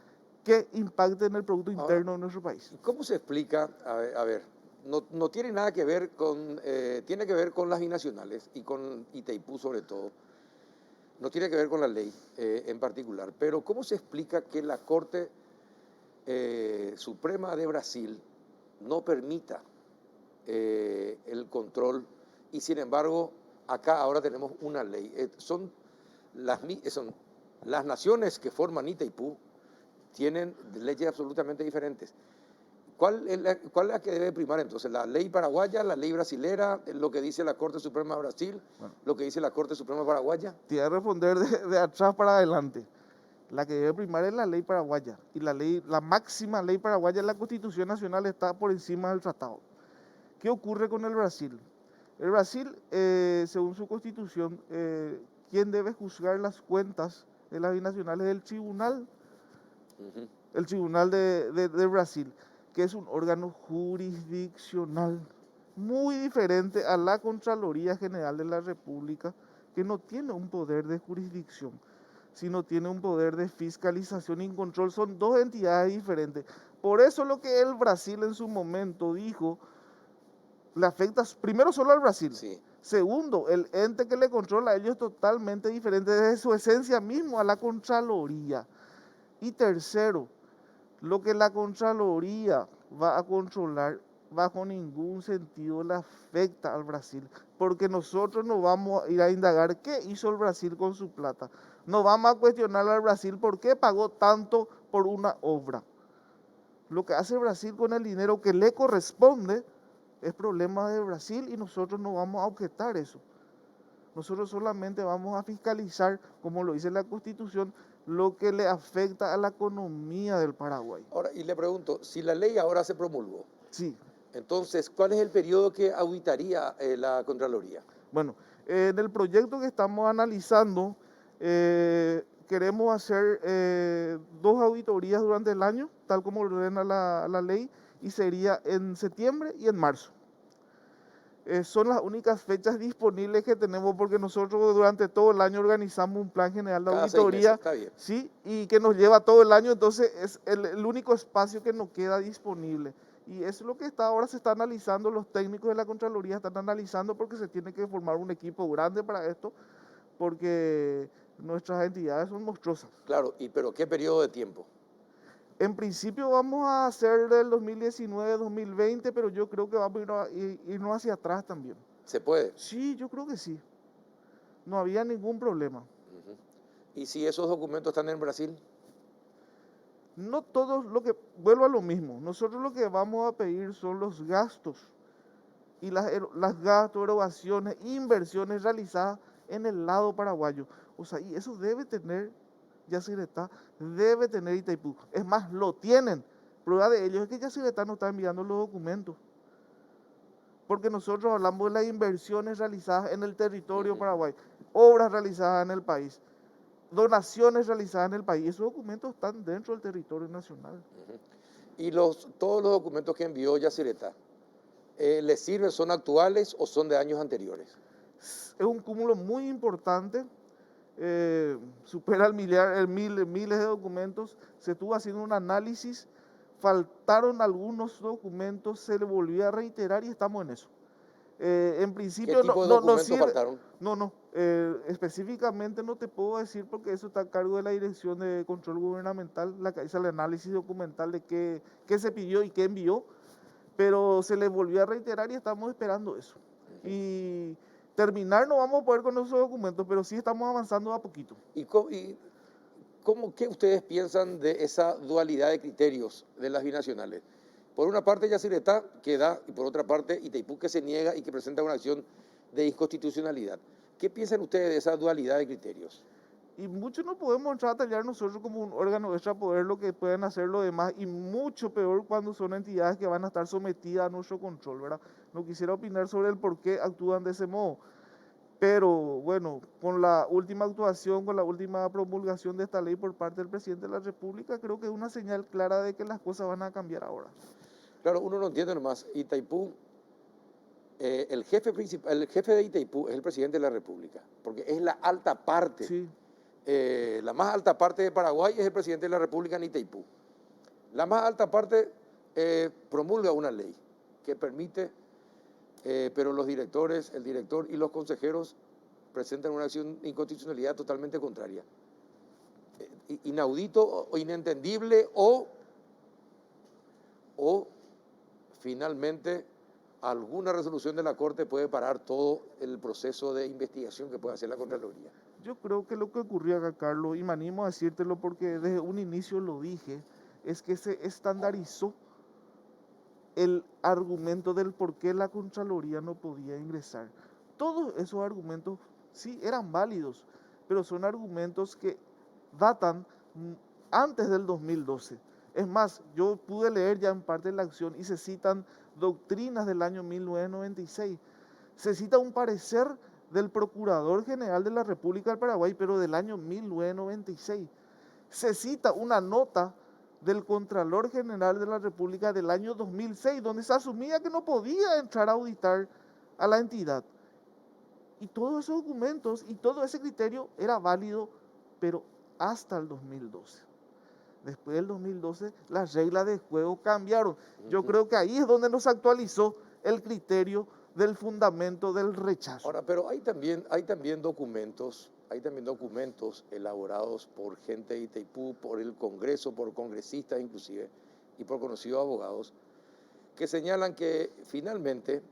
que impacte en el Producto Ahora, Interno de nuestro país. ¿cómo se explica? A ver, no tiene nada que ver tiene que ver con las binacionales y con Itaipú sobre todo. No tiene que ver con la ley en particular. Pero ¿cómo se explica que la Corte Suprema de Brasil no permita el control y sin embargo acá ahora tenemos una ley? Son las naciones que forman Itaipú tienen leyes absolutamente diferentes. ¿Cuál es la que debe primar entonces? ¿La ley paraguaya, la ley brasilera, lo que dice la Corte Suprema de Brasil, lo que dice la Corte Suprema paraguaya? Te voy a responder de atrás para adelante. La que debe primar es la ley paraguaya. Y la máxima ley paraguaya, la Constitución Nacional, está por encima del tratado. ¿Qué ocurre con el Brasil? El Brasil, según su constitución, ¿quién debe juzgar las cuentas de las binacionales? El tribunal, el tribunal de Brasil, que es un órgano jurisdiccional muy diferente a la Contraloría General de la República, que no tiene un poder de jurisdicción, sino tiene un poder de fiscalización y control. Son dos entidades diferentes. Por eso lo que el Brasil en su momento dijo le afecta primero solo al Brasil. Sí. Segundo, el ente que le controla a ellos es totalmente diferente desde su esencia mismo a la Contraloría. Y tercero, lo que la Contraloría va a controlar bajo ningún sentido le afecta al Brasil, porque nosotros no vamos a ir a indagar qué hizo el Brasil con su plata. No vamos a cuestionar al Brasil por qué pagó tanto por una obra. Lo que hace Brasil con el dinero que le corresponde es problema de Brasil y nosotros no vamos a objetar eso. Nosotros solamente vamos a fiscalizar, como lo dice la Constitución, lo que le afecta a la economía del Paraguay. Ahora, y le pregunto, si la ley ahora se promulgó, Sí. entonces, ¿cuál es el periodo que auditaría la Contraloría? Bueno, en el proyecto que estamos analizando, queremos hacer 2 auditorías durante el año, tal como ordena la ley, y sería en septiembre y en marzo. Son las únicas fechas disponibles que tenemos porque nosotros durante todo el año organizamos un plan general de Cada 6 auditoría, meses, está bien. ¿sí? Y que nos lleva todo el año, entonces es el único espacio que nos queda disponible. Y eso es lo que ahora se está analizando, los técnicos de la Contraloría están analizando porque se tiene que formar un equipo grande para esto, porque nuestras entidades son monstruosas. Claro, pero ¿qué periodo de tiempo? En principio vamos a hacer del 2019-2020, pero yo creo que vamos a irnos hacia atrás también. ¿Se puede? Sí, yo creo que sí. No había ningún problema. ¿Y si esos documentos están en Brasil? No todos, vuelvo a lo mismo. Nosotros lo que vamos a pedir son los gastos y las gastos, erogaciones, inversiones realizadas en el lado paraguayo. O sea, y eso debe tener Yacyretá, debe tener Itaipú. Es más, lo tienen. Prueba de ello es que Yacyretá no está enviando los documentos. Porque nosotros hablamos de las inversiones realizadas en el territorio paraguay, obras realizadas en el país. donaciones realizadas en el país. Esos documentos están dentro del territorio nacional. Y todos los documentos que envió Yacyretá, ¿les sirven, son actuales o son de años anteriores? Es un cúmulo muy importante, supera miles de documentos. Se estuvo haciendo un análisis, faltaron algunos documentos, se le volvió a reiterar y estamos en eso. En ¿Qué principio tipo de no documentos sirve, faltaron? específicamente no te puedo decir porque eso está a cargo de la Dirección de Control Gubernamental, la que hizo el análisis documental de qué se pidió y qué envió, pero se le volvió a reiterar y estamos esperando eso. Y terminar no vamos a poder con esos documentos, pero sí estamos avanzando a poquito. ¿Qué ustedes piensan de esa dualidad de criterios de las binacionales? Por una parte Yacyretá que da, y por otra parte Itaipú que se niega y que presenta una acción de inconstitucionalidad. ¿Qué piensan ustedes de esa dualidad de criterios? Y mucho no podemos entrar a tallar nosotros como un órgano extrapoder lo que pueden hacer los demás, y mucho peor cuando son entidades que van a estar sometidas a nuestro control, ¿verdad? No quisiera opinar sobre el por qué actúan de ese modo, pero bueno, con la última actuación, con la última promulgación de esta ley por parte del presidente de la República, creo que es una señal clara de que las cosas van a cambiar ahora. Claro, uno no entiende nomás, Itaipú, el jefe de Itaipú es el presidente de la República, porque es la alta parte. Sí. La más alta parte de Paraguay es el presidente de la República en Itaipú. La más alta parte promulga una ley que permite, pero el director y los consejeros presentan una acción de inconstitucionalidad totalmente contraria. Inaudito o inentendible o finalmente alguna resolución de la Corte puede parar todo el proceso de investigación que puede hacer la Contraloría. Yo creo que lo que ocurrió acá, Carlos, y me animo a decírtelo porque desde un inicio lo dije, es que se estandarizó el argumento del por qué la Contraloría no podía ingresar. Todos esos argumentos sí eran válidos, pero son argumentos que datan antes del 2012. Es más, yo pude leer ya en parte de la acción y se citan doctrinas del año 1996. Se cita un parecer del Procurador General de la República del Paraguay, pero del año 1996. Se cita una nota del Contralor General de la República del año 2006, donde se asumía que no podía entrar a auditar a la entidad. Y todos esos documentos y todo ese criterio era válido, pero hasta el 2012. Después del 2012, las reglas de juego cambiaron. Yo creo que ahí es donde nos actualizó el criterio del fundamento del rechazo. Ahora, pero hay también documentos elaborados por gente de Itaipú, por el Congreso, por congresistas inclusive, y por conocidos abogados, que señalan que finalmente,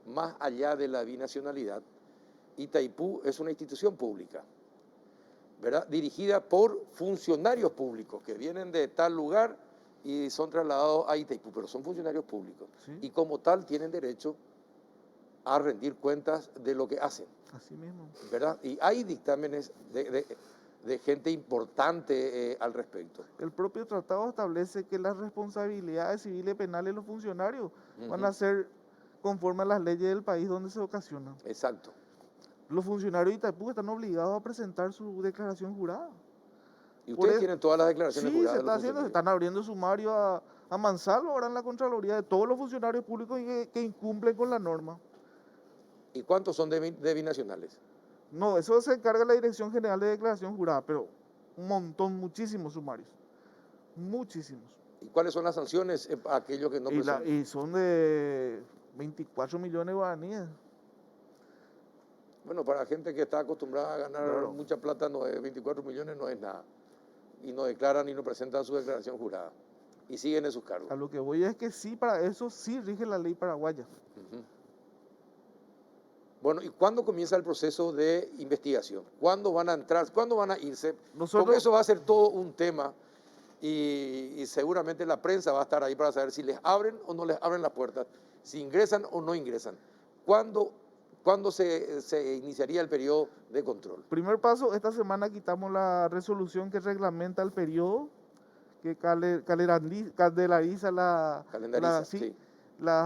más allá de la binacionalidad, Itaipú es una institución pública, ¿verdad? Dirigida por funcionarios públicos que vienen de tal lugar y son trasladados a Itaipú, pero son funcionarios públicos. ¿Sí? Y como tal tienen derecho a rendir cuentas de lo que hacen. Así mismo. ¿Verdad? Y hay dictámenes de gente importante al respecto. El propio tratado establece que las responsabilidades civiles y penales de los funcionarios van a ser conforme a las leyes del país donde se ocasionan. Exacto. Los funcionarios de Itaipú están obligados a presentar su declaración jurada. ¿Y ustedes tienen todas las declaraciones sí, juradas? Sí, se está haciendo, se están abriendo sumario a mansalva ahora en la Contraloría de todos los funcionarios públicos que incumplen con la norma. ¿Y cuántos son de binacionales? No, eso se encarga la Dirección General de Declaración Jurada, pero un montón, muchísimos sumarios. Muchísimos. ¿Y cuáles son las sanciones a aquellos que no presentan? Y son de 24 millones de guaraníes. Bueno, para gente que está acostumbrada a ganar mucha plata, 24 millones no es nada. Y no declaran y no presentan su declaración jurada. Y siguen en sus cargos. A lo que voy es que sí, para eso sí rige la ley paraguaya. Bueno, ¿y cuándo comienza el proceso de investigación? ¿Cuándo van a entrar? ¿Cuándo van a irse? Porque eso va a ser todo un tema y seguramente la prensa va a estar ahí para saber si les abren o no les abren las puertas, si ingresan o no ingresan. ¿Cuándo se iniciaría el periodo de control? Primer paso, esta semana quitamos la resolución que reglamenta el periodo, que calendariza las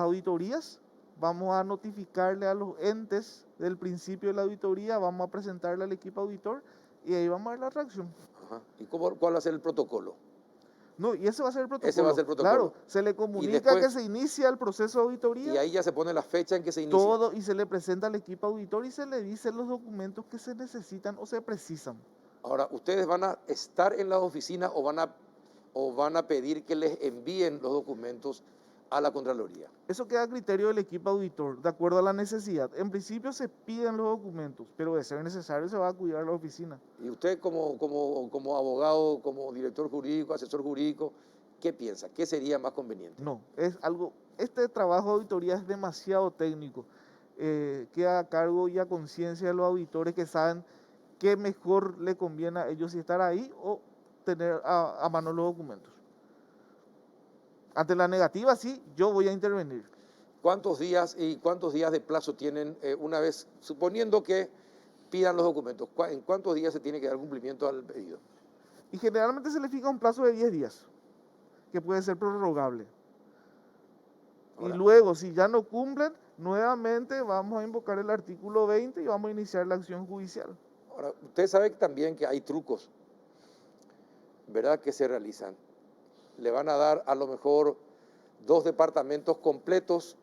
auditorías. Vamos a notificarle a los entes del principio de la auditoría, vamos a presentarle al equipo auditor y ahí vamos a ver la reacción. Ajá. ¿Y cuál va a ser el protocolo? No, y ese va a ser el protocolo. Ese va a ser el protocolo. Claro, se le comunica que se inicia el proceso de auditoría. Y ahí ya se pone la fecha en que se inicia. Todo, y se le presenta al equipo auditor y se le dicen los documentos que se necesitan o se precisan. Ahora, ¿ustedes van a estar en la oficina o van a pedir que les envíen los documentos a la Contraloría? Eso queda a criterio del equipo auditor, de acuerdo a la necesidad. En principio se piden los documentos, pero de ser necesario se va a acudir a la oficina. Y usted como abogado, como director jurídico, asesor jurídico, ¿qué piensa? ¿Qué sería más conveniente? No, este trabajo de auditoría es demasiado técnico. Queda a cargo y a conciencia de los auditores que saben qué mejor le conviene a ellos si estar ahí o tener a mano los documentos. Ante la negativa, sí, yo voy a intervenir. ¿Cuántos días de plazo tienen una vez, suponiendo que pidan los documentos, en cuántos días se tiene que dar cumplimiento al pedido? Y generalmente se le fija un plazo de 10 días, que puede ser prorrogable. Ahora, y luego, si ya no cumplen, nuevamente vamos a invocar el artículo 20 y vamos a iniciar la acción judicial. ahora, usted sabe también que hay trucos, ¿verdad?, que se realizan. Le van a dar a lo mejor 2 departamentos completos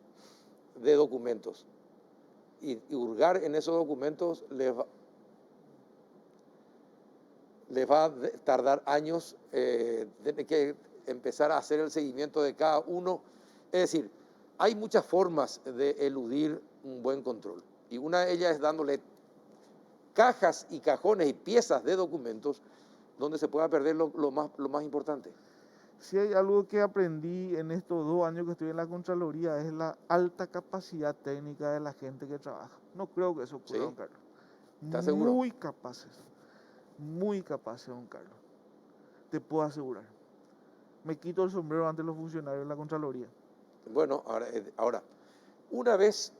de documentos. Y hurgar en esos documentos les va a tardar años, tiene que empezar a hacer el seguimiento de cada uno. Es decir, hay muchas formas de eludir un buen control. Y una de ellas es dándole cajas y cajones y piezas de documentos donde se pueda perder lo más importante. Si hay algo que aprendí en estos 2 años que estoy en la Contraloría es la alta capacidad técnica de la gente que trabaja. No creo que eso ocurra, ¿Sí? don Carlos. ¿Estás seguro? Muy capaces, don Carlos. Te puedo asegurar. Me quito el sombrero ante los funcionarios de la Contraloría. Bueno, ahora, una vez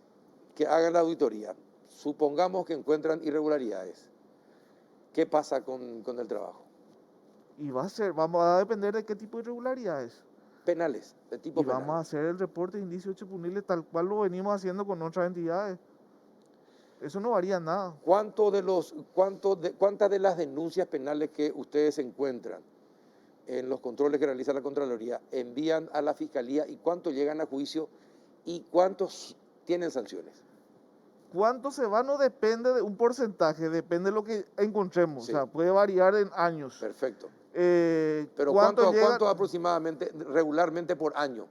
que hagan la auditoría, supongamos que encuentran irregularidades, ¿qué pasa con el trabajo? Y vamos a depender de qué tipo de irregularidades. Penales, de tipo Y penal. vamos a hacer el reporte de indicios chepuniles tal cual lo venimos haciendo con otras entidades. Eso no varía nada. ¿Cuántas de las denuncias penales que ustedes encuentran en los controles que realiza la Contraloría envían a la Fiscalía y cuántos llegan a juicio y cuántos tienen sanciones? ¿Cuánto se va? No depende de un porcentaje, depende de lo que encontremos. Sí. O sea, puede variar en años. Perfecto. ¿Pero Pero ¿cuánto aproximadamente, regularmente por año?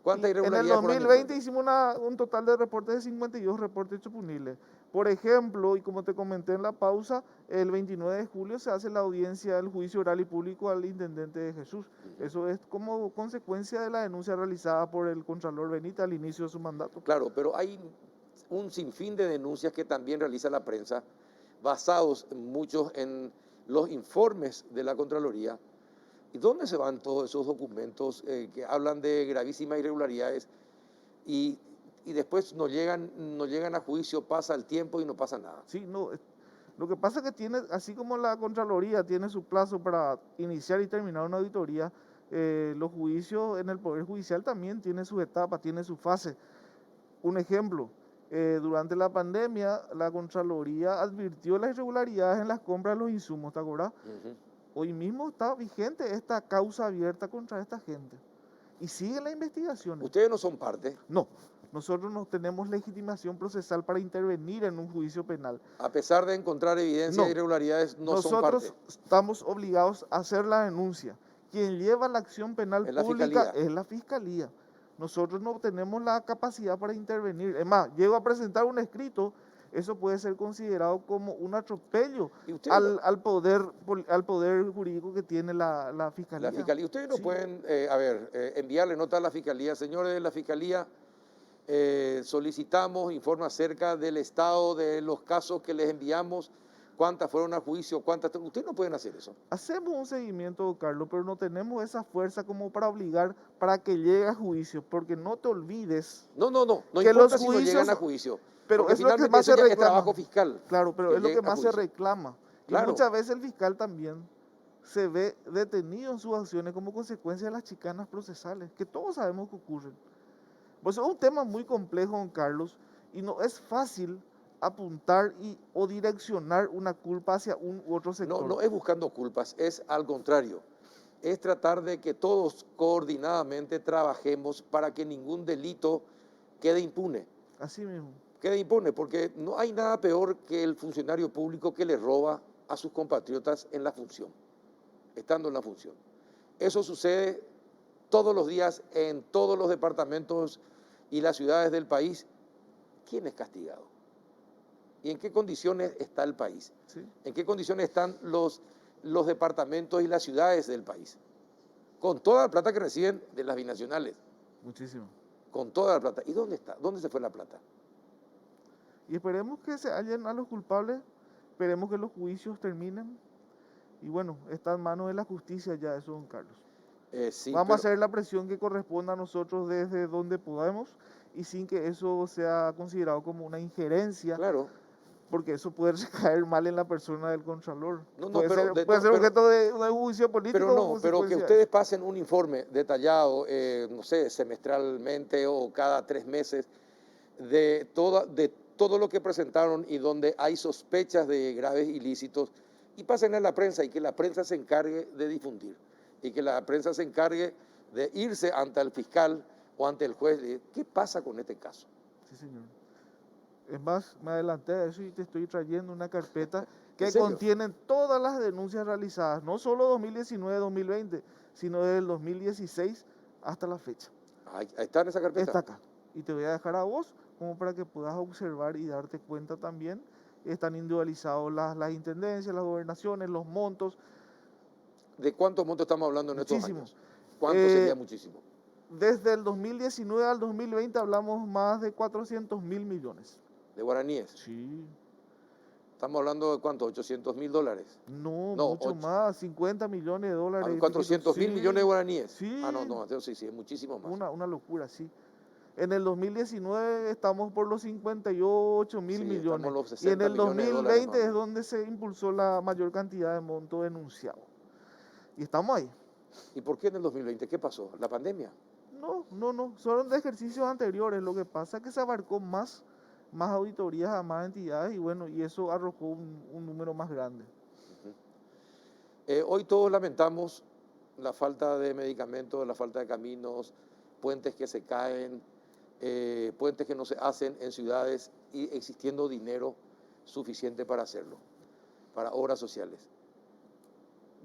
¿Cuántas En el irregularidades por año 2020 encuentran? hicimos un total de reportes de 52 reportes chepuniles. Por ejemplo, y como te comenté en la pausa, el 29 de julio se hace la audiencia del juicio oral y público al intendente de Jesús. Eso es como consecuencia de la denuncia realizada por el Contralor Benítez al inicio de su mandato. Claro, pero hay un sinfín de denuncias que también realiza la prensa, basados muchos en los informes de la Contraloría. ¿Y dónde se van todos esos documentos que hablan de gravísimas irregularidades y después no llegan a juicio, pasa el tiempo y no pasa nada? Sí, no, lo que pasa es que tiene, así como la Contraloría tiene su plazo para iniciar y terminar una auditoría, los juicios en el Poder Judicial también tienen sus etapas, tienen su fase. Un ejemplo, durante la pandemia la Contraloría advirtió las irregularidades en las compras de los insumos, ¿te acuerdas? Hoy mismo está vigente esta causa abierta contra esta gente y siguen las investigaciones. ¿Ustedes no son parte? No, nosotros no tenemos legitimación procesal para intervenir en un juicio penal. A pesar de encontrar evidencia de irregularidades, no son parte. Nosotros estamos obligados a hacer la denuncia. Quien lleva la acción penal pública es la Fiscalía. Nosotros no tenemos la capacidad para intervenir. Es más, llego a presentar un escrito, eso puede ser considerado como un atropello al poder jurídico que tiene la Fiscalía. La Fiscalía. Ustedes no pueden, enviarle nota a la Fiscalía. Señores de la Fiscalía, solicitamos informe acerca del estado de los casos que les enviamos, cuántas fueron a juicio, cuántas... Ustedes no pueden hacer eso. Hacemos un seguimiento, Carlos, pero no tenemos esa fuerza como para obligar para que llegue a juicio, porque no te olvides... No que importa los si no llegan a juicio. Pero es lo que más se reclama. Es trabajo fiscal. Claro, pero es lo que más se reclama. Claro. Y muchas veces el fiscal también se ve detenido en sus acciones como consecuencia de las chicanas procesales, que todos sabemos que ocurren. Pues es un tema muy complejo, don Carlos, y no es fácil apuntar o direccionar una culpa hacia un u otro No, sector. no es buscando culpas, es al contrario. Es tratar de que todos coordinadamente trabajemos para que ningún delito quede impune. Así mismo. Quede impune, porque no hay nada peor que el funcionario público que le roba a sus compatriotas en la función, estando en la función. Eso sucede todos los días en todos los departamentos y las ciudades del país. ¿Quién es castigado? ¿Y en qué condiciones está el país? ¿Sí? ¿En qué condiciones están los departamentos y las ciudades del país? Con toda la plata que reciben de las binacionales, Muchísimo. con toda la plata. ¿Y dónde está? ¿Dónde se fue la plata? Y esperemos que se hallen a los culpables, esperemos que los juicios terminen. Y bueno, está en manos de la justicia ya eso, don Carlos. Sí, Vamos a pero, hacer la presión que corresponda a nosotros desde donde podamos y sin que eso sea considerado como una injerencia, claro. porque eso puede recaer mal en la persona del contralor. No, puede pero ser, puede ser objeto de un juicio político pero o no, pero que consecuencia de ustedes eso. pasen un informe detallado, no sé, semestralmente o cada 3 meses, de todo lo que presentaron y donde hay sospechas de graves ilícitos, y pasen a la prensa y que la prensa se encargue de difundir, y que la prensa se encargue de irse ante el fiscal o ante el juez, de qué pasa con este caso. Sí, señor. Es más, me adelanté a eso y te estoy trayendo una carpeta que ¿En serio? contiene todas las denuncias realizadas, no solo 2019-2020, sino desde el 2016 hasta la fecha. Ahí está en esa carpeta. Está acá. Y te voy a dejar a vos como para que puedas observar y darte cuenta también. Están individualizados las intendencias, las gobernaciones, los montos. ¿De cuántos montos estamos hablando en estos Muchísimo. años? ¿Cuánto sería muchísimo? Desde el 2019 al 2020 hablamos más de 400.000 millones. ¿De guaraníes? Sí. ¿Estamos hablando de cuánto? ¿$800.000? No, No, mucho más, 50 millones de dólares. 400.000 millones de guaraníes. Sí. Ah, no, eso sí, es muchísimo más. Una locura, sí. En el 2019 estamos por los 58.000 Sí, millones. estamos los Y en 60 el millones de dólares 2020 más. es donde se impulsó la mayor cantidad de monto denunciado. Y estamos ahí. ¿Y por qué en el 2020? ¿Qué pasó? ¿La pandemia? No. Son de ejercicios anteriores. Lo que pasa es que se abarcó más auditorías a más entidades y bueno, y eso arrojó un número más grande. Hoy todos lamentamos la falta de medicamentos, la falta de caminos, puentes que se caen, puentes que no se hacen en ciudades y existiendo dinero suficiente para hacerlo, para obras sociales.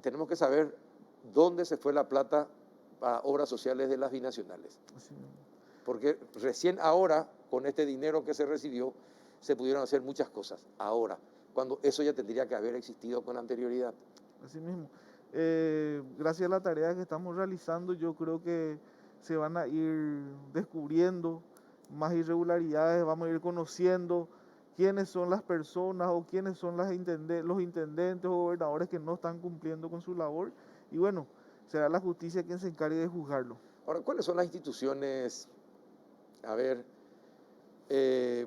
Tenemos que saber dónde se fue la plata para obras sociales de las binacionales. Así mismo. Porque recién ahora, con este dinero que se recibió, se pudieron hacer muchas cosas. Ahora, cuando eso ya tendría que haber existido con anterioridad. Así mismo. Gracias a la tarea que estamos realizando, yo creo que se van a ir descubriendo más irregularidades, vamos a ir conociendo quiénes son las personas o quiénes son los intendentes o gobernadores que no están cumpliendo con su labor. Y bueno, será la justicia quien se encargue de juzgarlo. Ahora, ¿cuáles son las instituciones,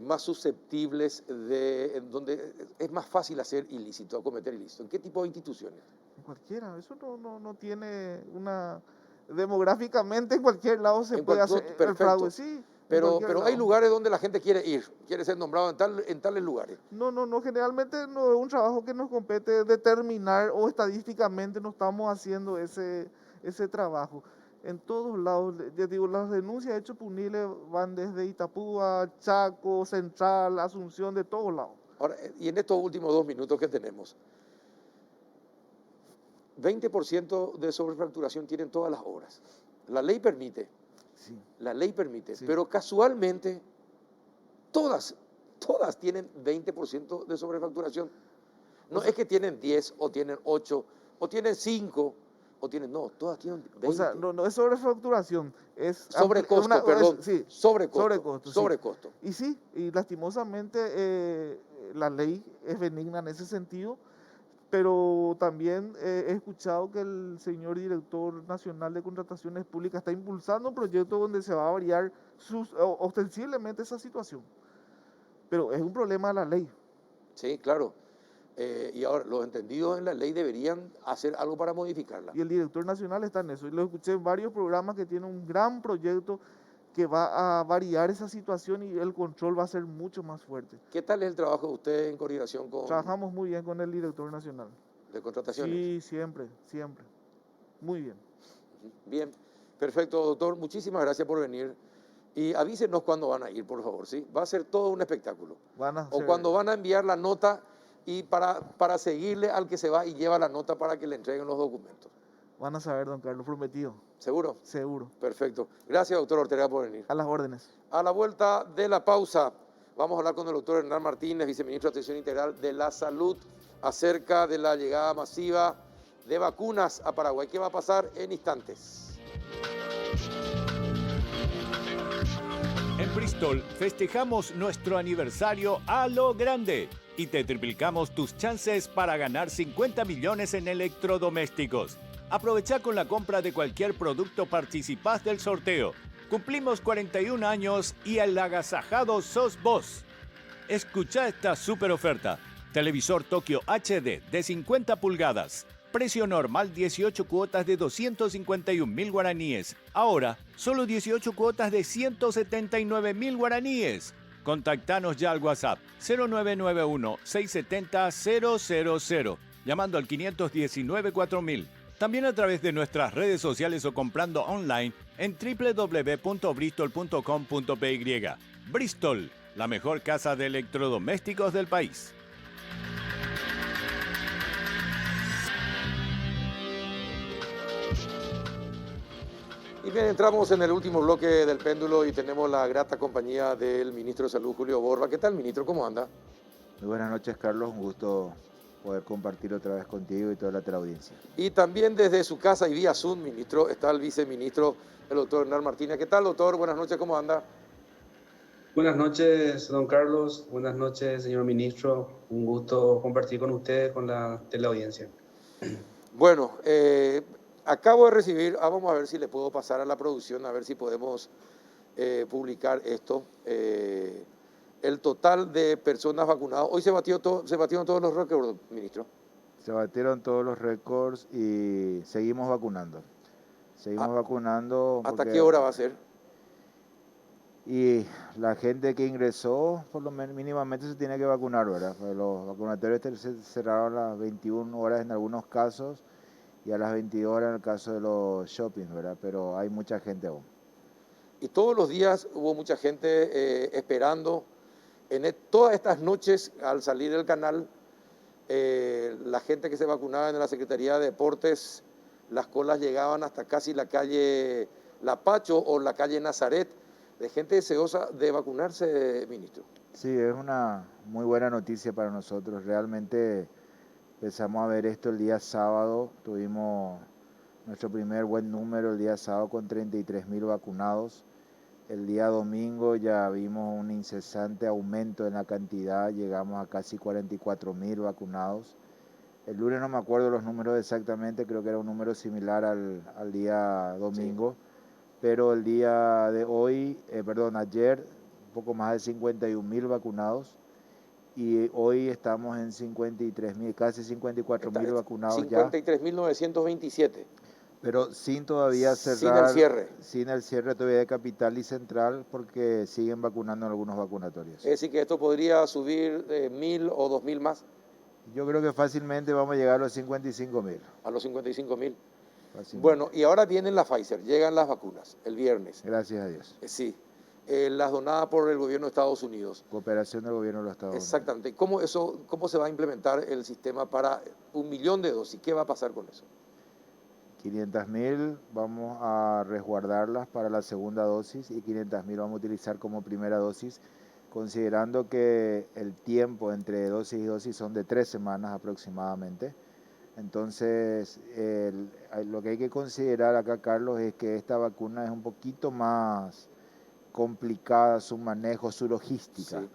más susceptibles en donde es más fácil hacer ilícito, cometer ilícito? ¿En qué tipo de instituciones? Cualquiera, eso no tiene una... Demográficamente en cualquier lado se En puede cual- no, hacer el perfecto. fraude, sí. Pero cualquier hay lado. lugares donde la gente quiere ir, quiere ser nombrado en tales lugares. No, generalmente no es un trabajo que nos compete determinar o estadísticamente no estamos haciendo ese trabajo. En todos lados, ya digo, las denuncias hechos punibles van desde Itapúa, Chaco, Central, Asunción, de todos lados. Ahora, y en estos últimos 2 minutos que tenemos, 20% de sobrefacturación tienen todas las obras. La ley permite, Sí. sí. Pero casualmente todas tienen 20% de sobrefacturación. No es que tienen 10 o tienen 8 o tienen 5 o tienen, no, todas tienen 20. O sea, no es sobrefacturación, es... Sobrecosto, perdón. Sí, Sobrecosto. sí. Y sí, y lastimosamente la ley es benigna en ese sentido, pero también he escuchado que el señor director nacional de contrataciones públicas está impulsando un proyecto donde se va a variar ostensiblemente esa situación. Pero es un problema de la ley. Sí, claro. Y ahora, los entendidos en la ley deberían hacer algo para modificarla. Y el director nacional está en eso. Y lo escuché en varios programas que tiene un gran proyecto que va a variar esa situación y el control va a ser mucho más fuerte. ¿Qué tal es el trabajo de usted en coordinación con Trabajamos muy bien con el director nacional. de contrataciones? Sí, siempre, siempre. Muy bien. Bien, perfecto, doctor. Muchísimas gracias por venir. Y avísenos cuándo van a ir, por favor, ¿sí? Va a ser todo un espectáculo. Van a O ser, cuando van a enviar la nota y para seguirle al que se va y lleva la nota para que le entreguen los documentos. van a saber, don Carlos, prometido. ¿Seguro? Seguro. Perfecto. Gracias, doctor Ortega, por venir. A las órdenes. A la vuelta de la pausa, vamos a hablar con el doctor Hernán Martínez, viceministro de Atención Integral de la Salud, acerca de la llegada masiva de vacunas a Paraguay. ¿Qué va a pasar en instantes? En Bristol festejamos nuestro aniversario a lo grande y te triplicamos tus chances para ganar 50 millones en electrodomésticos. Aprovecha con la compra de cualquier producto, participás del sorteo. Cumplimos 41 años y el agasajado sos vos. Escucha esta super oferta. Televisor Tokio HD de 50 pulgadas. Precio normal 18 cuotas de 251.000 guaraníes. Ahora, solo 18 cuotas de 179.000 guaraníes. Contactanos ya al WhatsApp 0991-670-000, llamando al 519-4000. También a través de nuestras redes sociales o comprando online en www.bristol.com.py. Bristol, la mejor casa de electrodomésticos del país. Y bien, entramos en el último bloque del péndulo y tenemos la grata compañía del ministro de Salud, Julio Borba. ¿Qué tal, ministro? ¿Cómo anda? Muy buenas noches, Carlos. Un gusto poder compartir otra vez contigo y toda la teleaudiencia. Y también desde su casa y vía Zoom, ministro, está el viceministro, el doctor Hernán Martínez. ¿Qué tal, doctor? Buenas noches, ¿cómo anda? Buenas noches, don Carlos. Buenas noches, señor ministro. Un gusto compartir con ustedes, con la teleaudiencia. Bueno, acabo de recibir, vamos a ver si le puedo pasar a la producción, a ver si podemos publicar esto. El total de personas vacunadas. Hoy se batieron todos los récords, ministro. Se batieron todos los récords y seguimos vacunando. Seguimos vacunando. ¿Hasta qué hora va a ser? Y la gente que ingresó, por lo menos mínimamente se tiene que vacunar, ¿verdad? Pues los vacunatorios se cerraron a las 21 horas en algunos casos y a las 22 horas en el caso de los shoppings, ¿verdad? Pero hay mucha gente aún. Y todos los días hubo mucha gente esperando. Todas estas noches, al salir del canal, la gente que se vacunaba en la Secretaría de Deportes, las colas llegaban hasta casi la calle Lapacho o la calle Nazaret, de gente deseosa de vacunarse, ministro. Sí, es una muy buena noticia para nosotros. Realmente empezamos a ver esto el día sábado. Tuvimos nuestro primer buen número el día sábado con 33.000 vacunados. El día domingo ya vimos un incesante aumento en la cantidad. Llegamos a casi 44.000 vacunados. El lunes no me acuerdo los números exactamente, creo que era un número similar al día domingo. Sí. Pero el día de hoy, ayer, un poco más de 51.000 vacunados y hoy estamos en 53.000, casi 54.000 vacunados 53.927. Pero sin todavía cerrar. Sin el cierre. Sin el cierre todavía de Capital y Central porque siguen vacunando en algunos vacunatorios. Es decir, que esto podría subir 1.000 o 2.000 más. Yo creo que fácilmente vamos a llegar a los 55.000. A los 55.000. Bueno, y ahora vienen la Pfizer, llegan las vacunas el viernes. Gracias a Dios. Sí, las donadas por el gobierno de Estados Unidos. Cooperación del gobierno de los Estados Unidos. Exactamente. ¿Cómo se va a implementar el sistema para 1 millón de dosis? ¿Qué va a pasar con eso? 500.000 vamos a resguardarlas para la segunda dosis y 500.000 vamos a utilizar como primera dosis, considerando que el tiempo entre dosis y dosis son de 3 semanas aproximadamente. Entonces, lo que hay que considerar acá, Carlos, es que esta vacuna es un poquito más complicada, su manejo, su logística. Sí.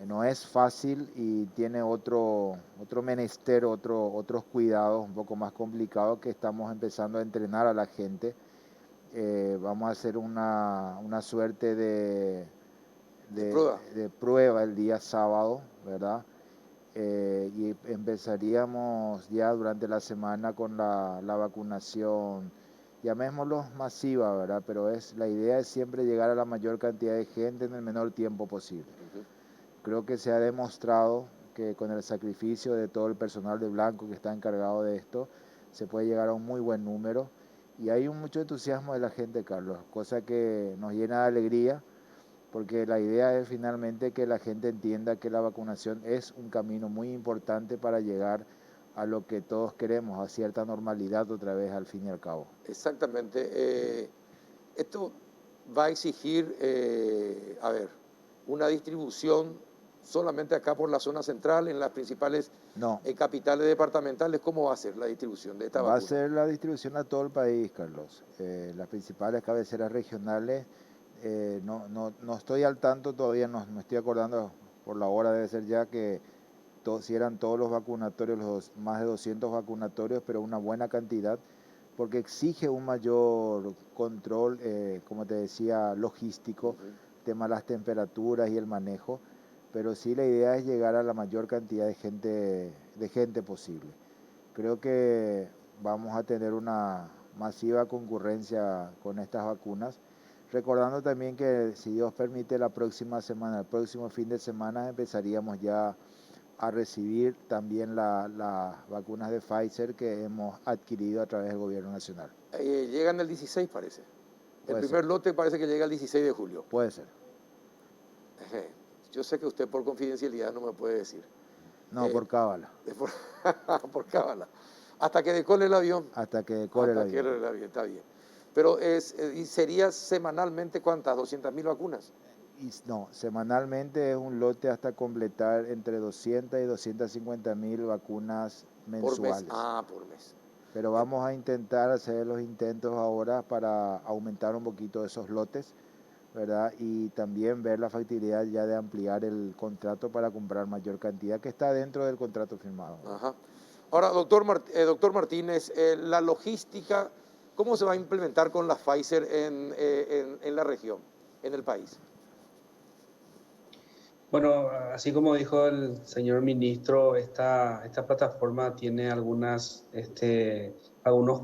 No es fácil y tiene otro menester, otros cuidados un poco más complicados que estamos empezando a entrenar a la gente. Vamos a hacer una suerte de prueba el día sábado, ¿verdad? Y empezaríamos ya durante la semana con la vacunación llamémoslo masiva, ¿verdad? Pero la idea es siempre llegar a la mayor cantidad de gente en el menor tiempo posible. Creo que se ha demostrado que con el sacrificio de todo el personal de Blanco que está encargado de esto, se puede llegar a un muy buen número. Y hay mucho entusiasmo de la gente, Carlos, cosa que nos llena de alegría, porque la idea es finalmente que la gente entienda que la vacunación es un camino muy importante para llegar a lo que todos queremos, a cierta normalidad otra vez al fin y al cabo. Exactamente. Esto va a exigir, una distribución solamente acá por la zona central, en las principales No, capitales departamentales. ¿Cómo va a ser la distribución de esta va a vacuna? ser la distribución a todo el país, Carlos. Las principales cabeceras regionales, no estoy al tanto todavía, no me estoy acordando, por la hora debe ser ya que si eran todos los vacunatorios, más de 200 vacunatorios, pero una buena cantidad, porque exige un mayor control, como te decía, logístico, tema de las temperaturas y el manejo, pero sí la idea es llegar a la mayor cantidad de gente posible. Creo que vamos a tener una masiva concurrencia con estas vacunas, recordando también que si Dios permite la próxima semana, el próximo fin de semana empezaríamos ya a recibir también las vacunas de Pfizer que hemos adquirido a través del gobierno nacional. Llegan el 16, parece. El Puede primer ser, lote parece que llega el 16 de julio. puede ser. Yo sé que usted por confidencialidad no me puede decir. No, por cábala, Por, por cábala. Hasta que decole el avión. hasta que decore el Hasta que avión. el avión, está bien. Pero ¿y sería semanalmente cuántas? ¿200.000 vacunas? No, semanalmente es un lote hasta completar entre 200 y 250.000 vacunas Por mes. mensuales. Por mes. Pero vamos a intentar hacer los intentos ahora para aumentar un poquito esos lotes, ¿verdad? Y también ver la factibilidad ya de ampliar el contrato para comprar mayor cantidad que está dentro del contrato firmado. Ajá. Ahora, doctor Martínez, la logística, ¿cómo se va a implementar con la Pfizer en la región, en el país? Bueno, así como dijo el señor ministro, esta plataforma tiene algunos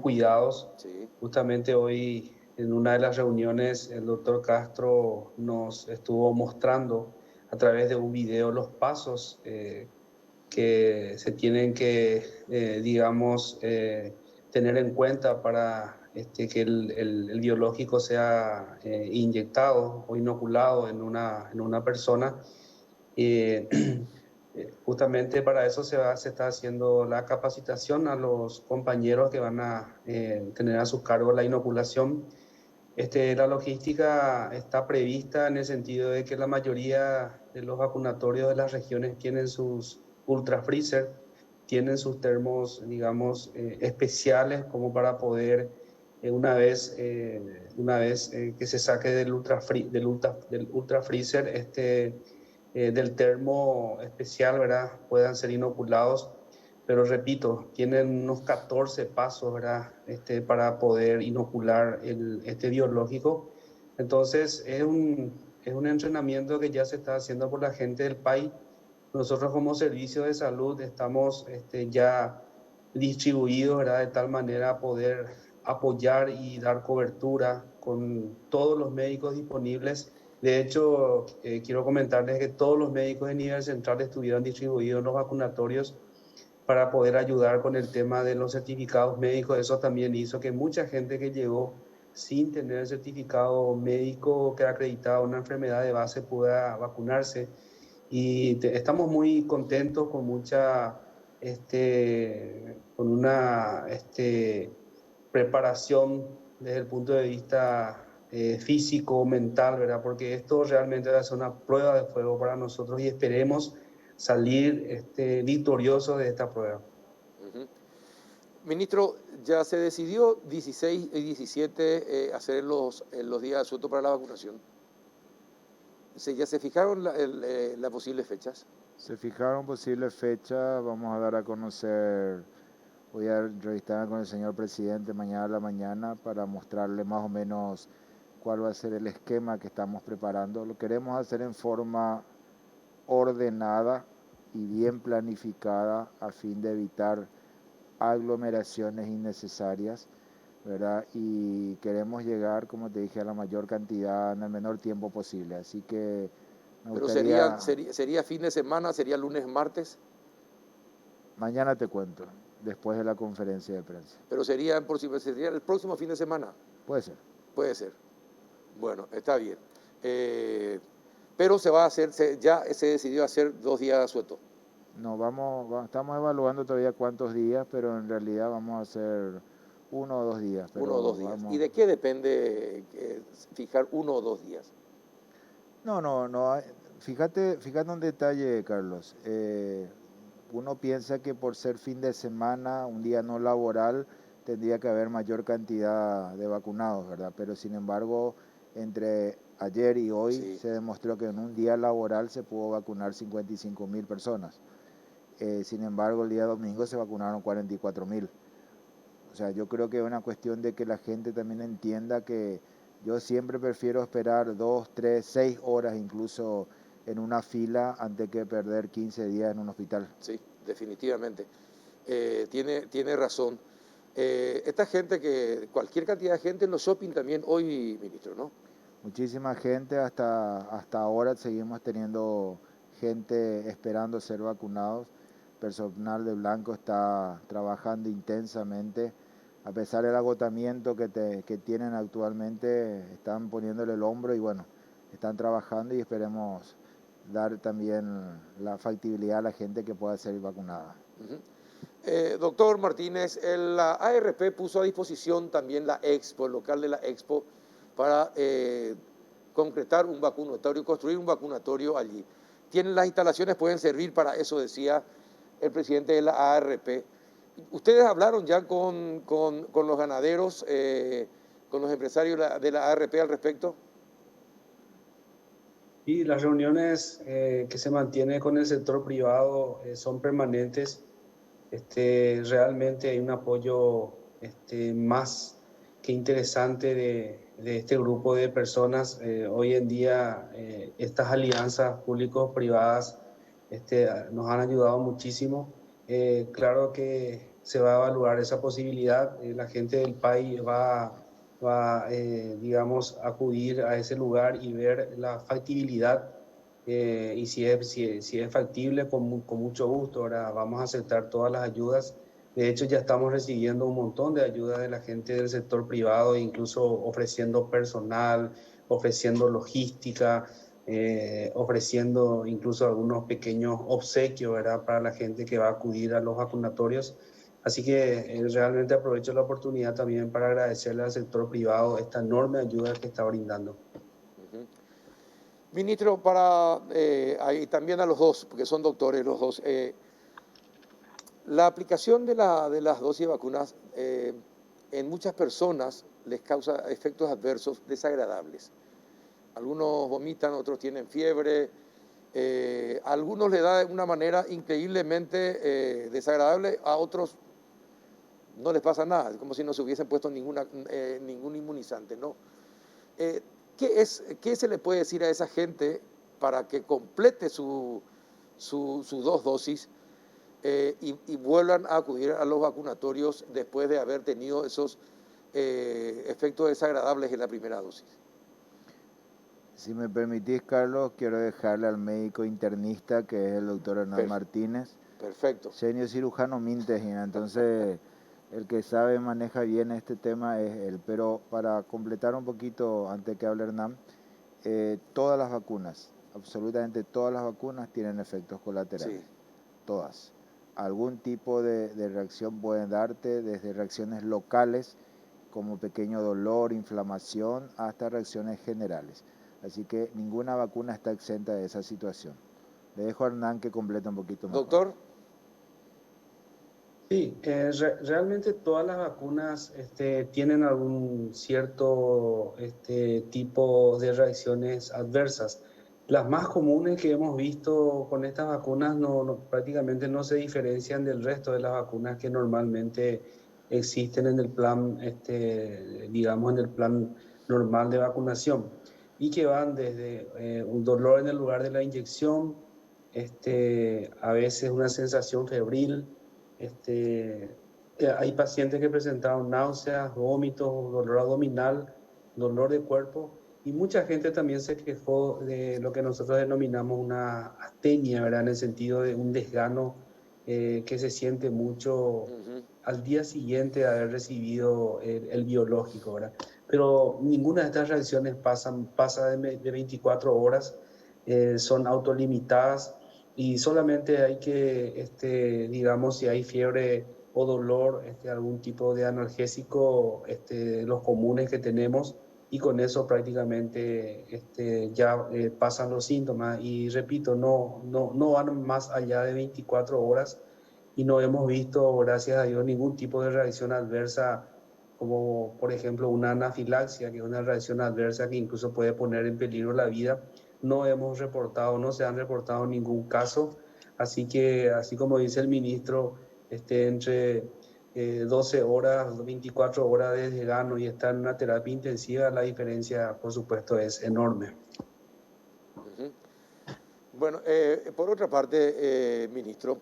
cuidados. Sí. Justamente hoy, en una de las reuniones, el doctor Castro nos estuvo mostrando a través de un video los pasos que se tienen que, tener en cuenta para que el biológico sea inyectado o inoculado en una persona. Eh, Justamente para eso se está haciendo la capacitación a los compañeros que van a tener a su cargo la inoculación. La logística está prevista en el sentido de que la mayoría de los vacunatorios de las regiones tienen sus ultra freezer, tienen sus termos, digamos, especiales como para poder, una vez que se saque del ultra freezer, del termo especial, ¿verdad? Puedan ser inoculados. Pero repito, tienen unos 14 pasos, ¿verdad? Para poder inocular este biológico. Entonces, es un entrenamiento que ya se está haciendo por la gente del país. Nosotros como servicio de salud estamos ya distribuidos, ¿verdad? De tal manera a poder apoyar y dar cobertura con todos los médicos disponibles. De hecho, quiero comentarles que todos los médicos de nivel central estuvieron distribuidos en los vacunatorios para poder ayudar con el tema de los certificados médicos. Eso también hizo que mucha gente que llegó sin tener el certificado médico que acreditaba una enfermedad de base pueda vacunarse. Y estamos muy contentos con con una preparación desde el punto de vista físico, mental, ¿verdad? Porque esto realmente va a ser una prueba de fuego para nosotros y esperemos salir victoriosos de esta prueba. Uh-huh. Ministro, ya se decidió 16 y 17 hacer los días de asueto para la vacunación. ¿Ya se fijaron las posibles fechas? Se fijaron posibles fechas, vamos a dar a conocer, voy a entrevistar con el señor presidente mañana a la mañana para mostrarle más o menos cuál va a ser el esquema que estamos preparando. Lo queremos hacer en forma ordenada y bien planificada a fin de evitar aglomeraciones innecesarias. ¿verdad? Y queremos llegar, como te dije, a la mayor cantidad en el menor tiempo posible. Así que me Pero gustaría, sería fin de semana, sería lunes, martes, mañana te cuento, después de la conferencia de prensa. pero sería el próximo fin de semana. Puede ser. Puede ser. Bueno, está bien. Pero se va a hacer, ya se decidió hacer 2 días sueltos. No, estamos evaluando todavía cuántos días, pero en realidad vamos a hacer 1 o 2 días. 1 o 2 Pero días. ¿Y vamos. de qué depende fijar 1 o 2 días? No. Fíjate un detalle, Carlos. Uno piensa que por ser fin de semana, un día no laboral, tendría que haber mayor cantidad de vacunados, ¿verdad? Pero sin embargo, entre ayer y hoy Sí. se demostró que en un día laboral se pudo vacunar 55.000 personas. Sin embargo, el día domingo se vacunaron 44.000. O sea, yo creo que es una cuestión de que la gente también entienda que yo siempre prefiero esperar 2, 3, 6 horas incluso en una fila antes que perder 15 días en un hospital. Sí, definitivamente. Tiene razón. Esta gente cualquier cantidad de gente en los shopping también hoy, ministro, ¿no? Muchísima gente, hasta ahora seguimos teniendo gente esperando ser vacunados. Personal de blanco está trabajando intensamente. A pesar del agotamiento que tienen actualmente, están poniéndole el hombro y bueno, están trabajando y esperemos dar también la factibilidad a la gente que pueda ser vacunada. Doctor Martínez, la ARP puso a disposición también la Expo, el local de la Expo, para concretar un vacunatorio, construir un vacunatorio allí. Las instalaciones pueden servir para eso, decía el presidente de la ARP. ¿Ustedes hablaron ya con los ganaderos, con los empresarios de la ARP al respecto? Y las reuniones que se mantienen con el sector privado son permanentes. Realmente hay un apoyo más que interesante de este grupo de personas. Hoy en día estas alianzas público-privadas nos han ayudado muchísimo. Claro que se va a evaluar esa posibilidad. La gente del país va digamos, acudir a ese lugar y ver la factibilidad y si es factible, con mucho gusto. Ahora vamos a aceptar todas las ayudas. De hecho, ya estamos recibiendo un montón de ayuda de la gente del sector privado, incluso ofreciendo personal, ofreciendo logística, ofreciendo incluso algunos pequeños obsequios, ¿verdad?, para la gente que va a acudir a los vacunatorios. Así que realmente aprovecho la oportunidad también para agradecerle al sector privado esta enorme ayuda que está brindando. Ministro, y también a los dos, porque son doctores los dos, la aplicación de las dosis de vacunas en muchas personas les causa efectos adversos desagradables. Algunos vomitan, otros tienen fiebre, a algunos le da de una manera increíblemente desagradable, a otros no les pasa nada, es como si no se hubiesen puesto ningún inmunizante, ¿no? ¿Qué se le puede decir a esa gente para que complete sus 2 dosis y vuelvan a acudir a los vacunatorios después de haber tenido esos efectos desagradables en la primera dosis? Si me permitís, Carlos, quiero dejarle al médico internista, que es el doctor Hernán Martínez. Perfecto. Genio cirujano Mintesina, entonces el que sabe, maneja bien este tema es él. Pero para completar un poquito, antes que hable Hernán, todas las vacunas, absolutamente todas las vacunas tienen efectos colaterales. Sí. Todas. Algún tipo de reacción pueden darte, desde reacciones locales, como pequeño dolor, inflamación, hasta reacciones generales. Así que ninguna vacuna está exenta de esa situación. Le dejo a Hernán que complete un poquito más. Doctor. Sí, realmente todas las vacunas tienen algún cierto tipo de reacciones adversas. Las más comunes que hemos visto con estas vacunas prácticamente no se diferencian del resto de las vacunas que normalmente existen en el plan, digamos, en el plan normal de vacunación, y que van desde un dolor en el lugar de la inyección, a veces una sensación febril, Hay pacientes que presentaron náuseas, vómitos, dolor abdominal, dolor de cuerpo, y mucha gente también se quejó de lo que nosotros denominamos una astenia, ¿verdad? En el sentido de un desgano que se siente mucho al día siguiente de haber recibido el biológico, ¿verdad? Pero ninguna de estas reacciones pasa de 24 horas, son autolimitadas y solamente hay que, digamos, si hay fiebre o dolor, algún tipo de analgésico, los comunes que tenemos, y con eso prácticamente ya pasan los síntomas. Y repito, no van más allá de 24 horas y no hemos visto, gracias a Dios, ningún tipo de reacción adversa, como por ejemplo una anafilaxia, que es una reacción adversa que incluso puede poner en peligro la vida. No hemos reportado, no se han reportado ningún caso, así que, así como dice el ministro, entre 12 horas, 24 horas de desgano y estar en una terapia intensiva, la diferencia, por supuesto, es enorme. Bueno, por otra parte, ministro,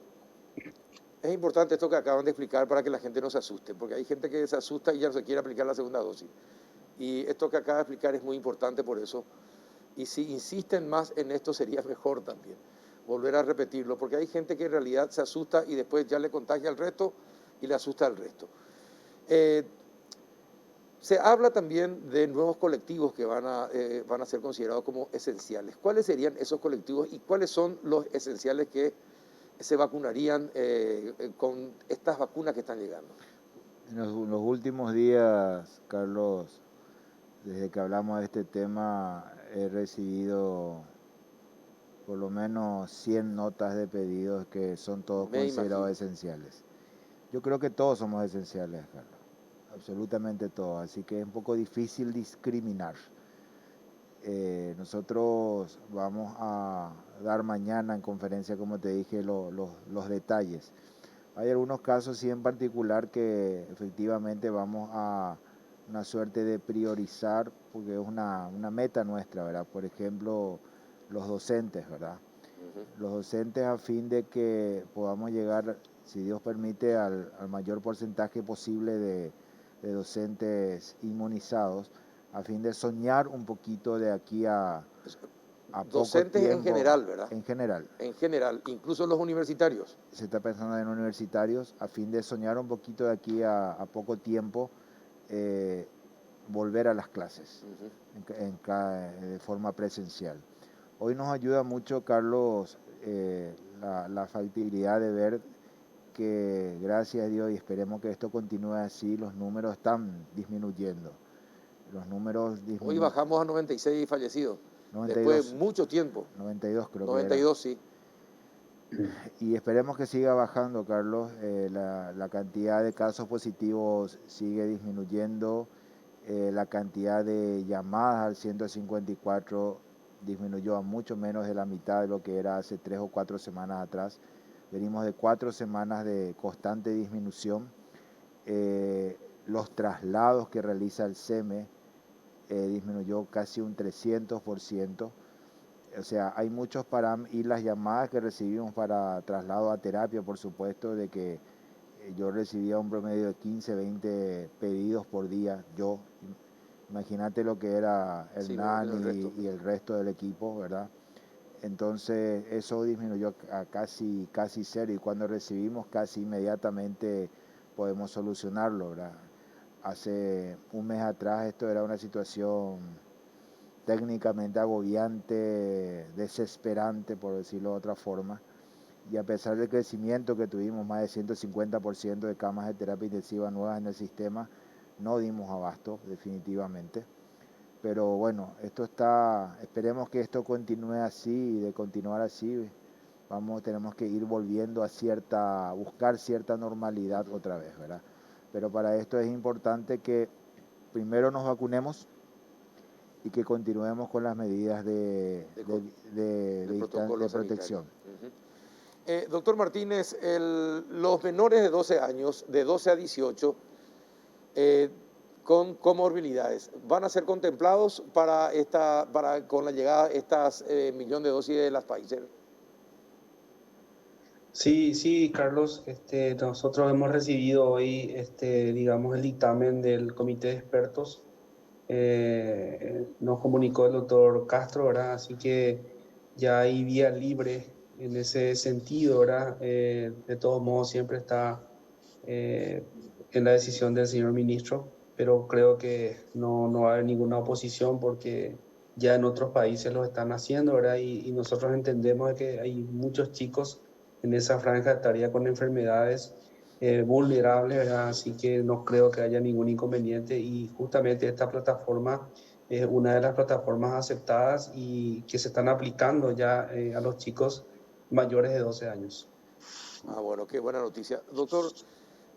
es importante esto que acaban de explicar para que la gente no se asuste, porque hay gente que se asusta y ya no se quiere aplicar la segunda dosis. Y esto que acaba de explicar es muy importante por eso. Y si insisten más en esto sería mejor también volver a repetirlo, porque hay gente que en realidad se asusta y después ya le contagia al resto y le asusta al resto. Se habla también de nuevos colectivos que van a ser considerados como esenciales. ¿Cuáles serían esos colectivos y cuáles son los esenciales que se vacunarían con estas vacunas que están llegando? En los últimos días, Carlos, desde que hablamos de este tema, he recibido por lo menos 100 notas de pedidos que son todos considerados esenciales. Yo creo que todos somos esenciales, Carlos, absolutamente todos, así que es un poco difícil discriminar. Nosotros vamos a dar mañana en conferencia, como te dije, los detalles. Hay algunos casos sí en particular que efectivamente vamos a una suerte de priorizar, porque es una meta nuestra, ¿verdad? Por ejemplo, los docentes, ¿verdad? Los docentes, a fin de que podamos llegar, si Dios permite, al mayor porcentaje posible de docentes inmunizados, a fin de soñar un poquito de aquí a docentes poco tiempo, en general, ¿verdad? En general. En general, incluso los universitarios. Se está pensando en universitarios, a fin de soñar un poquito de aquí a poco tiempo, volver a las clases de forma presencial. Hoy nos ayuda mucho, Carlos, la factibilidad de ver que, gracias a Dios, y esperemos que esto continúe así, los números están disminuyendo. Los números Hoy bajamos a 96 fallecidos, 92, después de mucho tiempo. 92 creo 92, que era. Sí. Y esperemos que siga bajando, Carlos. La cantidad de casos positivos sigue disminuyendo. La cantidad de llamadas al 154 disminuyó a mucho menos de la mitad de lo que era hace 3 o 4 semanas atrás. Venimos de 4 semanas de constante disminución. Los traslados que realiza el SEME disminuyó casi un 300%. O sea, hay muchos parámetros, y las llamadas que recibimos para traslado a terapia, por supuesto, de que yo recibía un promedio de 15, 20 pedidos por día. Imagínate lo que era Hernán y el resto del equipo, ¿verdad? Entonces eso disminuyó a casi cero, y cuando recibimos casi inmediatamente podemos solucionarlo, ¿verdad? Hace un mes atrás esto era una situación técnicamente agobiante, desesperante, por decirlo de otra forma, y a pesar del crecimiento que tuvimos, más de 150% de camas de terapia intensiva nuevas en el sistema, no dimos abasto definitivamente. Pero bueno, esperemos que esto continúe así, y de continuar así, tenemos que ir volviendo a buscar cierta normalidad otra vez, ¿verdad? Pero para esto es importante que primero nos vacunemos y que continuemos con las medidas de protección. Doctor Martínez, los menores de 12 años, de 12 a 18, con comorbilidades, ¿van a ser contemplados con la llegada de estas millón de dosis de las Pfizer? Sí, sí, Carlos, nosotros hemos recibido hoy, digamos, el dictamen del comité de expertos. Nos comunicó el doctor Castro, ¿verdad? Así que ya hay vía libre en ese sentido, ¿verdad? De todos modos, siempre está eh, en la decisión del señor ministro, pero creo que no va a haber ninguna oposición porque ya en otros países lo están haciendo, ¿verdad? Y nosotros entendemos de que hay muchos chicos en esa franja etaria con enfermedades vulnerables, ¿verdad? Así que no creo que haya ningún inconveniente y justamente esta plataforma es una de las plataformas aceptadas y que se están aplicando ya a los chicos mayores de 12 años. Ah, bueno, qué buena noticia. Doctor,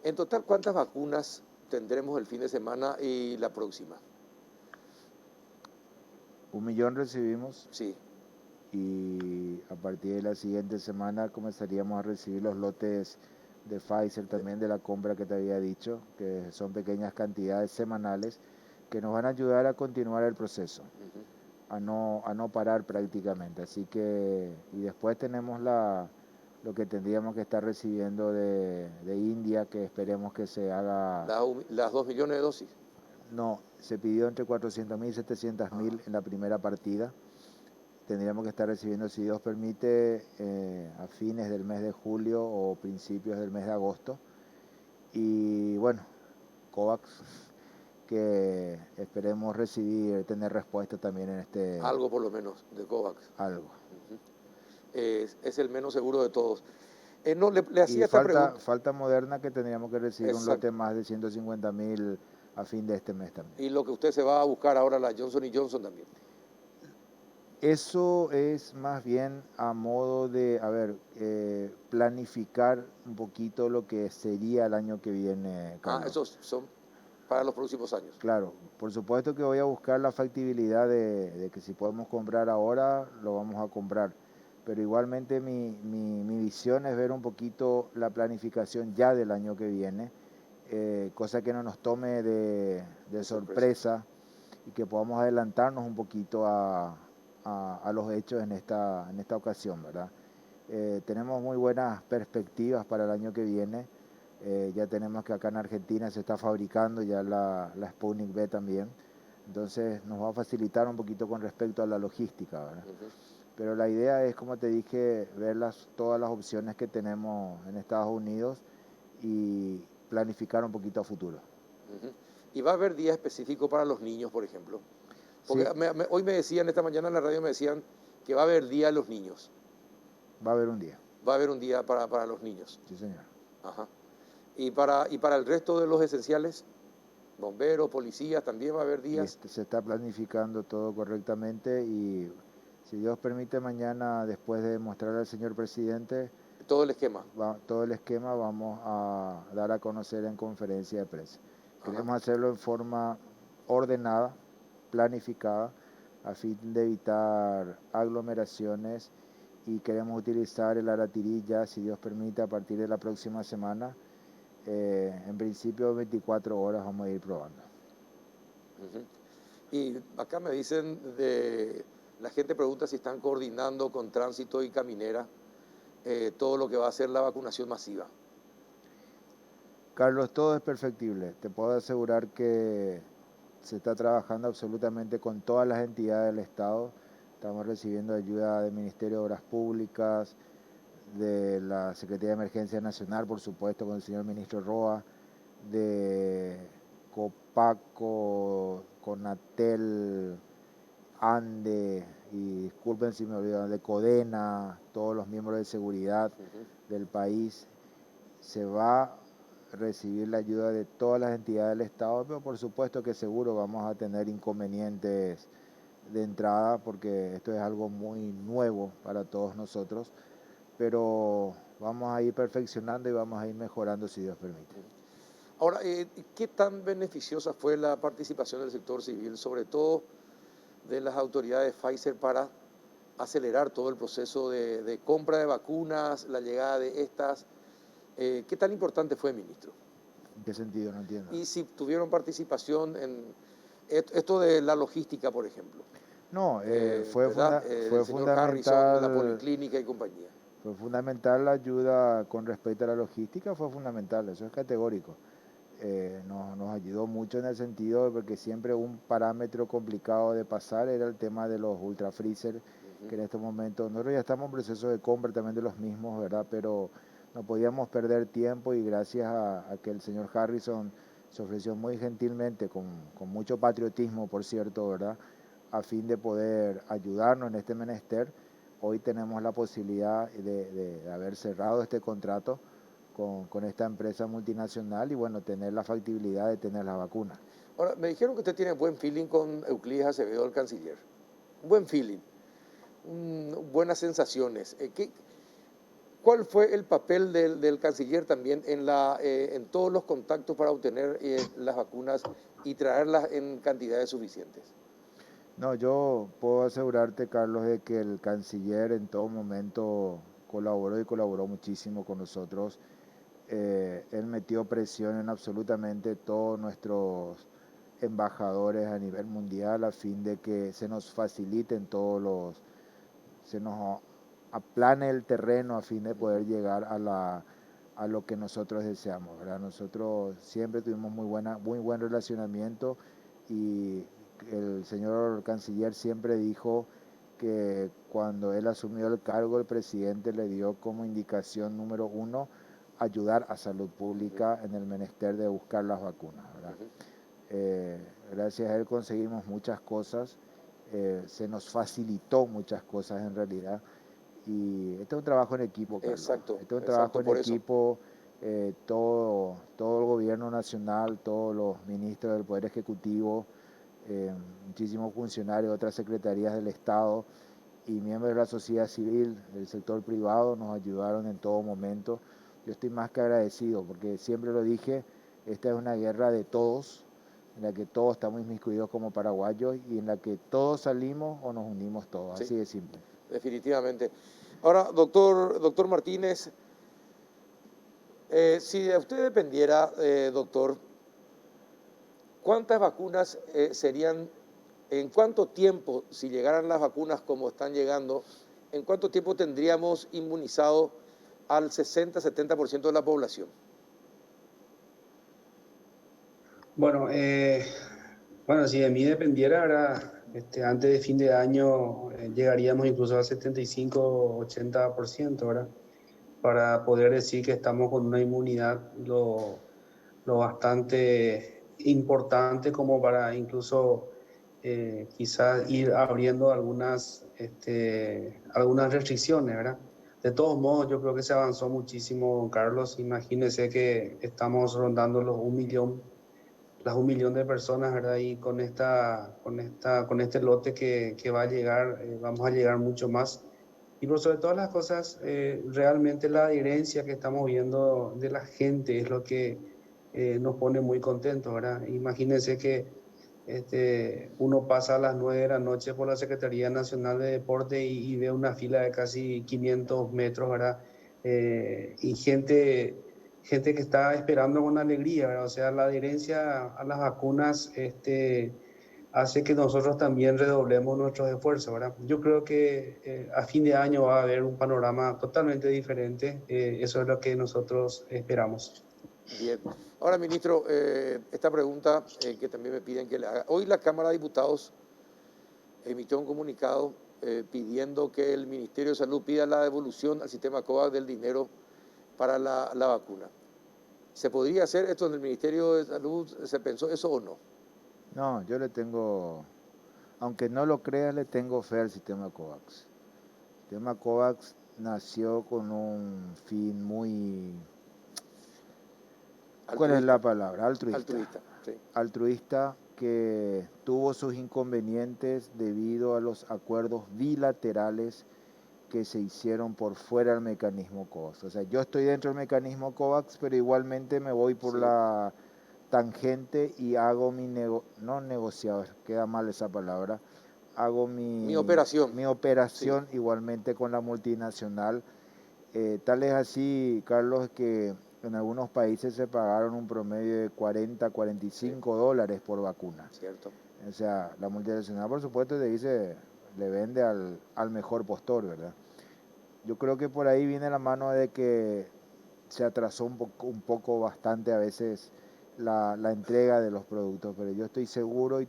en total, ¿cuántas vacunas tendremos el fin de semana y la próxima? 1 millón recibimos Sí. y a partir de la siguiente semana comenzaríamos a recibir los lotes de Pfizer también de la compra que te había dicho, que son pequeñas cantidades semanales que nos van a ayudar a continuar el proceso, a no parar prácticamente. Así que, y después tenemos lo que tendríamos que estar recibiendo de India, que esperemos que se haga. Las 2 millones de dosis. No, se pidió entre 400.000 y 700.000 en la primera partida. Tendríamos que estar recibiendo, si Dios permite, a fines del mes de julio o principios del mes de agosto. Y bueno, COVAX, que esperemos tener respuesta también en este. Algo por lo menos de COVAX. Algo. Es el menos seguro de todos. No, le Y hacía esta pregunta. falta Moderna, que tendríamos que recibir Exacto. un lote más de 150.000 a fin de este mes también. Y lo que usted se va a buscar ahora, la Johnson & Johnson también. Eso es más bien a modo de, planificar un poquito lo que sería el año que viene, Carlos. Esos son para los próximos años. Claro, por supuesto que voy a buscar la factibilidad de que si podemos comprar ahora, lo vamos a comprar. Pero igualmente mi visión es ver un poquito la planificación ya del año que viene, cosa que no nos tome de sorpresa y que podamos adelantarnos un poquito a los hechos en esta ocasión, ¿verdad? Tenemos muy buenas perspectivas para el año que viene. Ya tenemos que acá en Argentina se está fabricando ya la Sputnik V también. Entonces nos va a facilitar un poquito con respecto a la logística, ¿verdad? Pero la idea es, como te dije, ver todas las opciones que tenemos en Estados Unidos y planificar un poquito a futuro. ¿Y va a haber día específico para los niños, por ejemplo? Porque sí. hoy me decían, esta mañana en la radio me decían que va a haber día de los niños. Va a haber un día. Va a haber un día para los niños. Sí, señor. Ajá. ¿Y para el resto de los esenciales? Bomberos, policías, también va a haber días. Se está planificando todo correctamente y, si Dios permite, mañana, después de mostrarle al señor presidente todo el esquema. Todo el esquema vamos a dar a conocer en conferencia de prensa. Queremos hacerlo en forma ordenada, planificada, a fin de evitar aglomeraciones, y queremos utilizar el Aratirí ya, si Dios permite, a partir de la próxima semana. En principio 24 horas vamos a ir probando. Y acá me dicen, la gente pregunta si están coordinando con Tránsito y Caminera todo lo que va a ser la vacunación masiva. Carlos, todo es perfectible. Te puedo asegurar que se está trabajando absolutamente con todas las entidades del Estado. Estamos recibiendo ayuda del Ministerio de Obras Públicas, de la Secretaría de Emergencia Nacional, por supuesto, con el señor ministro Roa, de Copaco, Conatel, ANDE, y disculpen si me olvido, de Codena, todos los miembros de seguridad del país. Se va a recibir la ayuda de todas las entidades del Estado, pero por supuesto que seguro vamos a tener inconvenientes de entrada, porque esto es algo muy nuevo para todos nosotros, pero vamos a ir perfeccionando y vamos a ir mejorando, si Dios permite. Ahora, ¿qué tan beneficiosa fue la participación del sector civil, sobre todo de las autoridades Pfizer, para acelerar todo el proceso de compra de vacunas, la llegada de estas? ¿Qué tan importante fue, ministro? ¿En qué sentido? No entiendo. Y si tuvieron participación en esto de la logística, por ejemplo. No, fue señor fundamental. Harrison, la policlínica y compañía. Fue fundamental la ayuda con respecto a la logística, fue fundamental, eso es categórico. Nos ayudó mucho en el sentido de porque siempre un parámetro complicado de pasar era el tema de los ultra freezer, que en este momento nosotros ya estamos en proceso de compra también de los mismos, ¿verdad? Pero no podíamos perder tiempo y gracias a que el señor Harrison se ofreció muy gentilmente, con mucho patriotismo, por cierto, ¿verdad? A fin de poder ayudarnos en este menester, hoy tenemos la posibilidad de haber cerrado este contrato con esta empresa multinacional y bueno, tener la factibilidad de tener la vacuna. Ahora, me dijeron que usted tiene buen feeling con Euclides Acevedo, el canciller. Buen feeling, buenas sensaciones. ¿Cuál fue el papel del canciller también en todos los contactos para obtener las vacunas y traerlas en cantidades suficientes? No, yo puedo asegurarte, Carlos, de que el canciller en todo momento colaboró y colaboró muchísimo con nosotros. Él metió presión en absolutamente todos nuestros embajadores a nivel mundial a fin de que se nos faciliten se nos aplane el terreno a fin de poder llegar a lo que nosotros deseamos, ¿verdad? Nosotros siempre tuvimos muy buen relacionamiento y el señor canciller siempre dijo que cuando él asumió el cargo, el presidente le dio como indicación número 1 ayudar a salud pública en el menester de buscar las vacunas, ¿verdad? Gracias a él conseguimos muchas cosas, se nos facilitó muchas cosas en realidad y este es un trabajo en equipo, Carlos. Exacto, Este es un exacto, trabajo en por eso. equipo, todo el gobierno nacional, todos los ministros del Poder Ejecutivo, muchísimos funcionarios de otras secretarías del Estado y miembros de la sociedad civil, del sector privado, nos ayudaron en todo momento. Yo estoy más que agradecido porque siempre lo dije, esta es una guerra de todos, en la que todos estamos inmiscuidos como paraguayos y en la que todos salimos o nos unimos todos, Sí, así de simple. definitivamente. Ahora, doctor Martínez, si de usted dependiera, doctor, ¿cuántas vacunas serían, en cuánto tiempo, si llegaran las vacunas como están llegando, en cuánto tiempo tendríamos inmunizado al 60-70% de la población? Bueno, si de mí dependiera, ahora, antes de fin de año llegaríamos incluso al 75-80%, ¿verdad? Para poder decir que estamos con una inmunidad lo bastante importante como para incluso quizás ir abriendo algunas restricciones, ¿verdad? De todos modos, yo creo que se avanzó muchísimo, Carlos. Imagínese que estamos rondando las 1 millón de personas, ¿verdad? Y con este lote que va a llegar, vamos a llegar mucho más. Y por sobre todas las cosas, realmente la adherencia que estamos viendo de la gente es lo que nos pone muy contentos, ¿verdad? Imagínense que uno pasa a las 9 de la noche por la Secretaría Nacional de Deporte y ve una fila de casi 500 metros, ¿verdad? Y gente que está esperando con alegría, ¿verdad? O sea, la adherencia a las vacunas hace que nosotros también redoblemos nuestros esfuerzos, ¿verdad? Yo creo que a fin de año va a haber un panorama totalmente diferente, eso es lo que nosotros esperamos. Bien. Ahora, ministro, esta pregunta que también me piden que le haga. Hoy la Cámara de Diputados emitió un comunicado pidiendo que el Ministerio de Salud pida la devolución al sistema COVAX del dinero para la vacuna. ¿Se podría hacer esto en el Ministerio de Salud? ¿Se pensó eso o no? No, yo le tengo, aunque no lo creas, le tengo fe al sistema COVAX. El sistema COVAX nació con un fin muy... ¿Cuál es la palabra? Altruista. Altruista, sí. Altruista que tuvo sus inconvenientes debido a los acuerdos bilaterales que se hicieron por fuera del mecanismo COVAX. O sea, yo estoy dentro del mecanismo COVAX, pero igualmente me voy por la tangente y hago no negociador, queda mal esa palabra, hago Mi operación. mi operación igualmente con la multinacional. Tal es así, Carlos, que en algunos países se pagaron un promedio de 40-45 dólares por vacuna. Cierto. O sea, la multinacional, por supuesto, le vende al mejor postor, ¿verdad? yo creo que por ahí viene la mano de que se atrasó un poco bastante a veces la entrega de los productos, pero yo estoy seguro y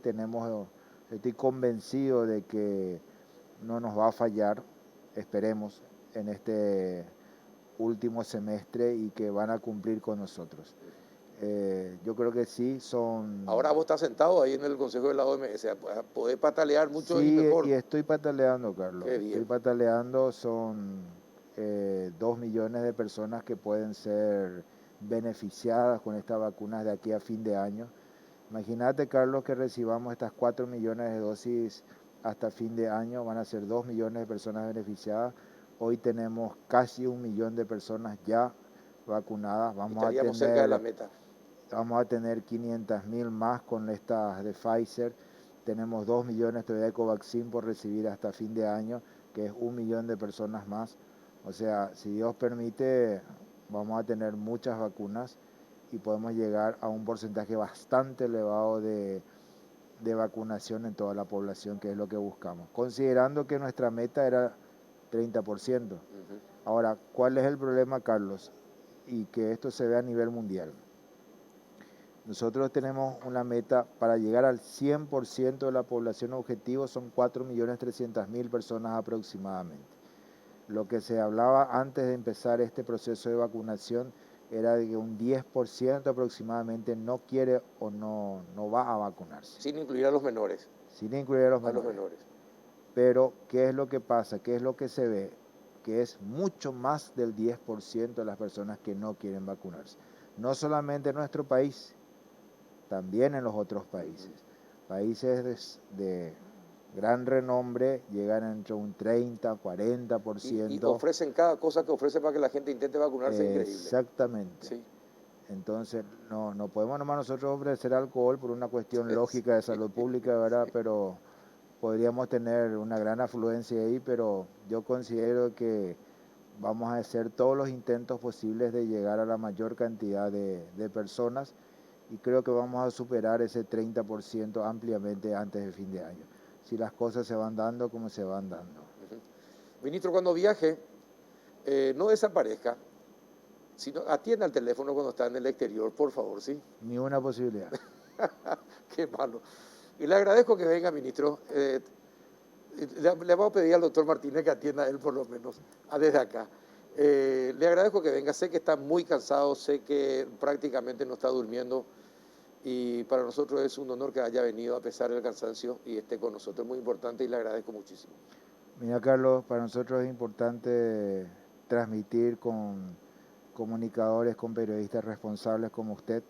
estoy convencido de que no nos va a fallar, esperemos, en este último semestre y que van a cumplir con nosotros. Yo creo que sí son... Ahora vos estás sentado ahí en el Consejo de la OMS, podés patalear mucho sí, y mejor. Y estoy pataleando, Carlos. Qué bien. Estoy pataleando, son 2 millones de personas que pueden ser beneficiadas con estas vacunas de aquí a fin de año. Imagínate, Carlos, que recibamos estas 4 millones de dosis hasta fin de año, van a ser 2 millones de personas beneficiadas. Hoy tenemos casi 1 millón de personas ya vacunadas. Estaríamos cerca de la meta. Vamos a tener 500.000 más con estas de Pfizer. Tenemos 2 millones todavía de Covaxin por recibir hasta fin de año, que es 1 millón de personas más. O sea, si Dios permite, vamos a tener muchas vacunas y podemos llegar a un porcentaje bastante elevado de vacunación en toda la población, que es lo que buscamos. Considerando que nuestra meta era 30%. Ahora, ¿cuál es el problema, Carlos? Y que esto se ve a nivel mundial. Nosotros tenemos una meta para llegar al 100% de la población objetivo, son 4.300.000 personas aproximadamente. Lo que se hablaba antes de empezar este proceso de vacunación era de que un 10% aproximadamente no quiere o no va a vacunarse. Sin incluir a los menores. Sin incluir a los menores. Pero, ¿qué es lo que pasa? ¿Qué es lo que se ve? Que es mucho más del 10% de las personas que no quieren vacunarse. No solamente en nuestro país, también en los otros países. Países de gran renombre llegan entre un 30, 40%. Y ofrecen cada cosa que ofrecen para que la gente intente vacunarse, increíble. Exactamente. Sí. Entonces, no podemos nomás nosotros ofrecer alcohol por una cuestión lógica de salud pública, ¿verdad? Pero podríamos tener una gran afluencia ahí, pero yo considero que vamos a hacer todos los intentos posibles de llegar a la mayor cantidad de personas y creo que vamos a superar ese 30% ampliamente antes del fin de año, si las cosas se van dando como se van dando. Ministro, cuando viaje, no desaparezca, sino atienda al teléfono cuando está en el exterior, por favor, ¿sí? Ni una posibilidad. Qué malo. Y le agradezco que venga, ministro. Le vamos a pedir al doctor Martínez que atienda a él por lo menos, desde acá. Le agradezco que venga, sé que está muy cansado, sé que prácticamente no está durmiendo y para nosotros es un honor que haya venido a pesar del cansancio y esté con nosotros, muy importante y le agradezco muchísimo. Mira, Carlos, para nosotros es importante transmitir con comunicadores, con periodistas responsables como usted,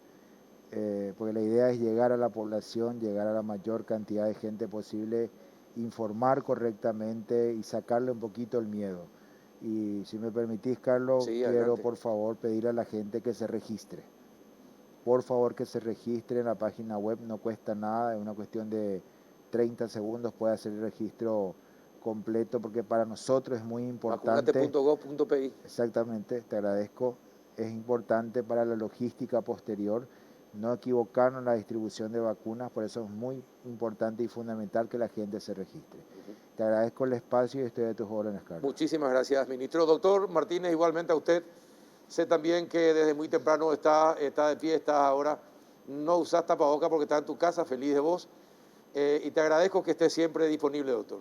porque la idea es llegar a la población, llegar a la mayor cantidad de gente posible, informar correctamente y sacarle un poquito el miedo. Y si me permitís, Carlos, sí, quiero adelante. por favor pedir a la gente que se registre. Por favor que se registre en la página web, no cuesta nada, es una cuestión de 30 segundos, puede hacer el registro completo, porque para nosotros es muy importante. Vacunate.gov.pi. Exactamente, te agradezco. Es importante para la logística posterior no equivocarnos en la distribución de vacunas, por eso es muy importante y fundamental que la gente se registre. Te agradezco el espacio y estoy a tus órdenes, Carlos. Muchísimas gracias, ministro. Doctor Martínez, igualmente a usted. Sé también que desde muy temprano está de pie, está ahora. No usás tapabocas porque está en tu casa, feliz de vos. Y te agradezco que estés siempre disponible, doctor.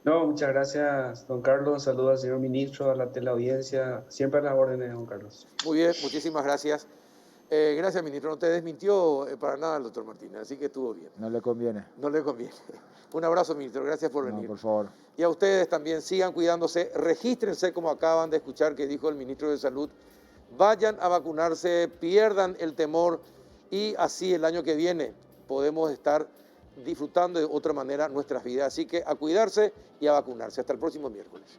No, muchas gracias, don Carlos. Saludos al señor ministro, a la teleaudiencia. Siempre a las órdenes, don Carlos. Muy bien, muchísimas gracias. Gracias, ministro. No te desmintió para nada el doctor Martínez, así que estuvo bien. No le conviene. No le conviene. Un abrazo, ministro. Gracias por venir. Por favor. Y a ustedes también, sigan cuidándose, regístrense como acaban de escuchar que dijo el ministro de Salud. Vayan a vacunarse, pierdan el temor y así el año que viene podemos estar disfrutando de otra manera nuestras vidas. Así que a cuidarse y a vacunarse. Hasta el próximo miércoles.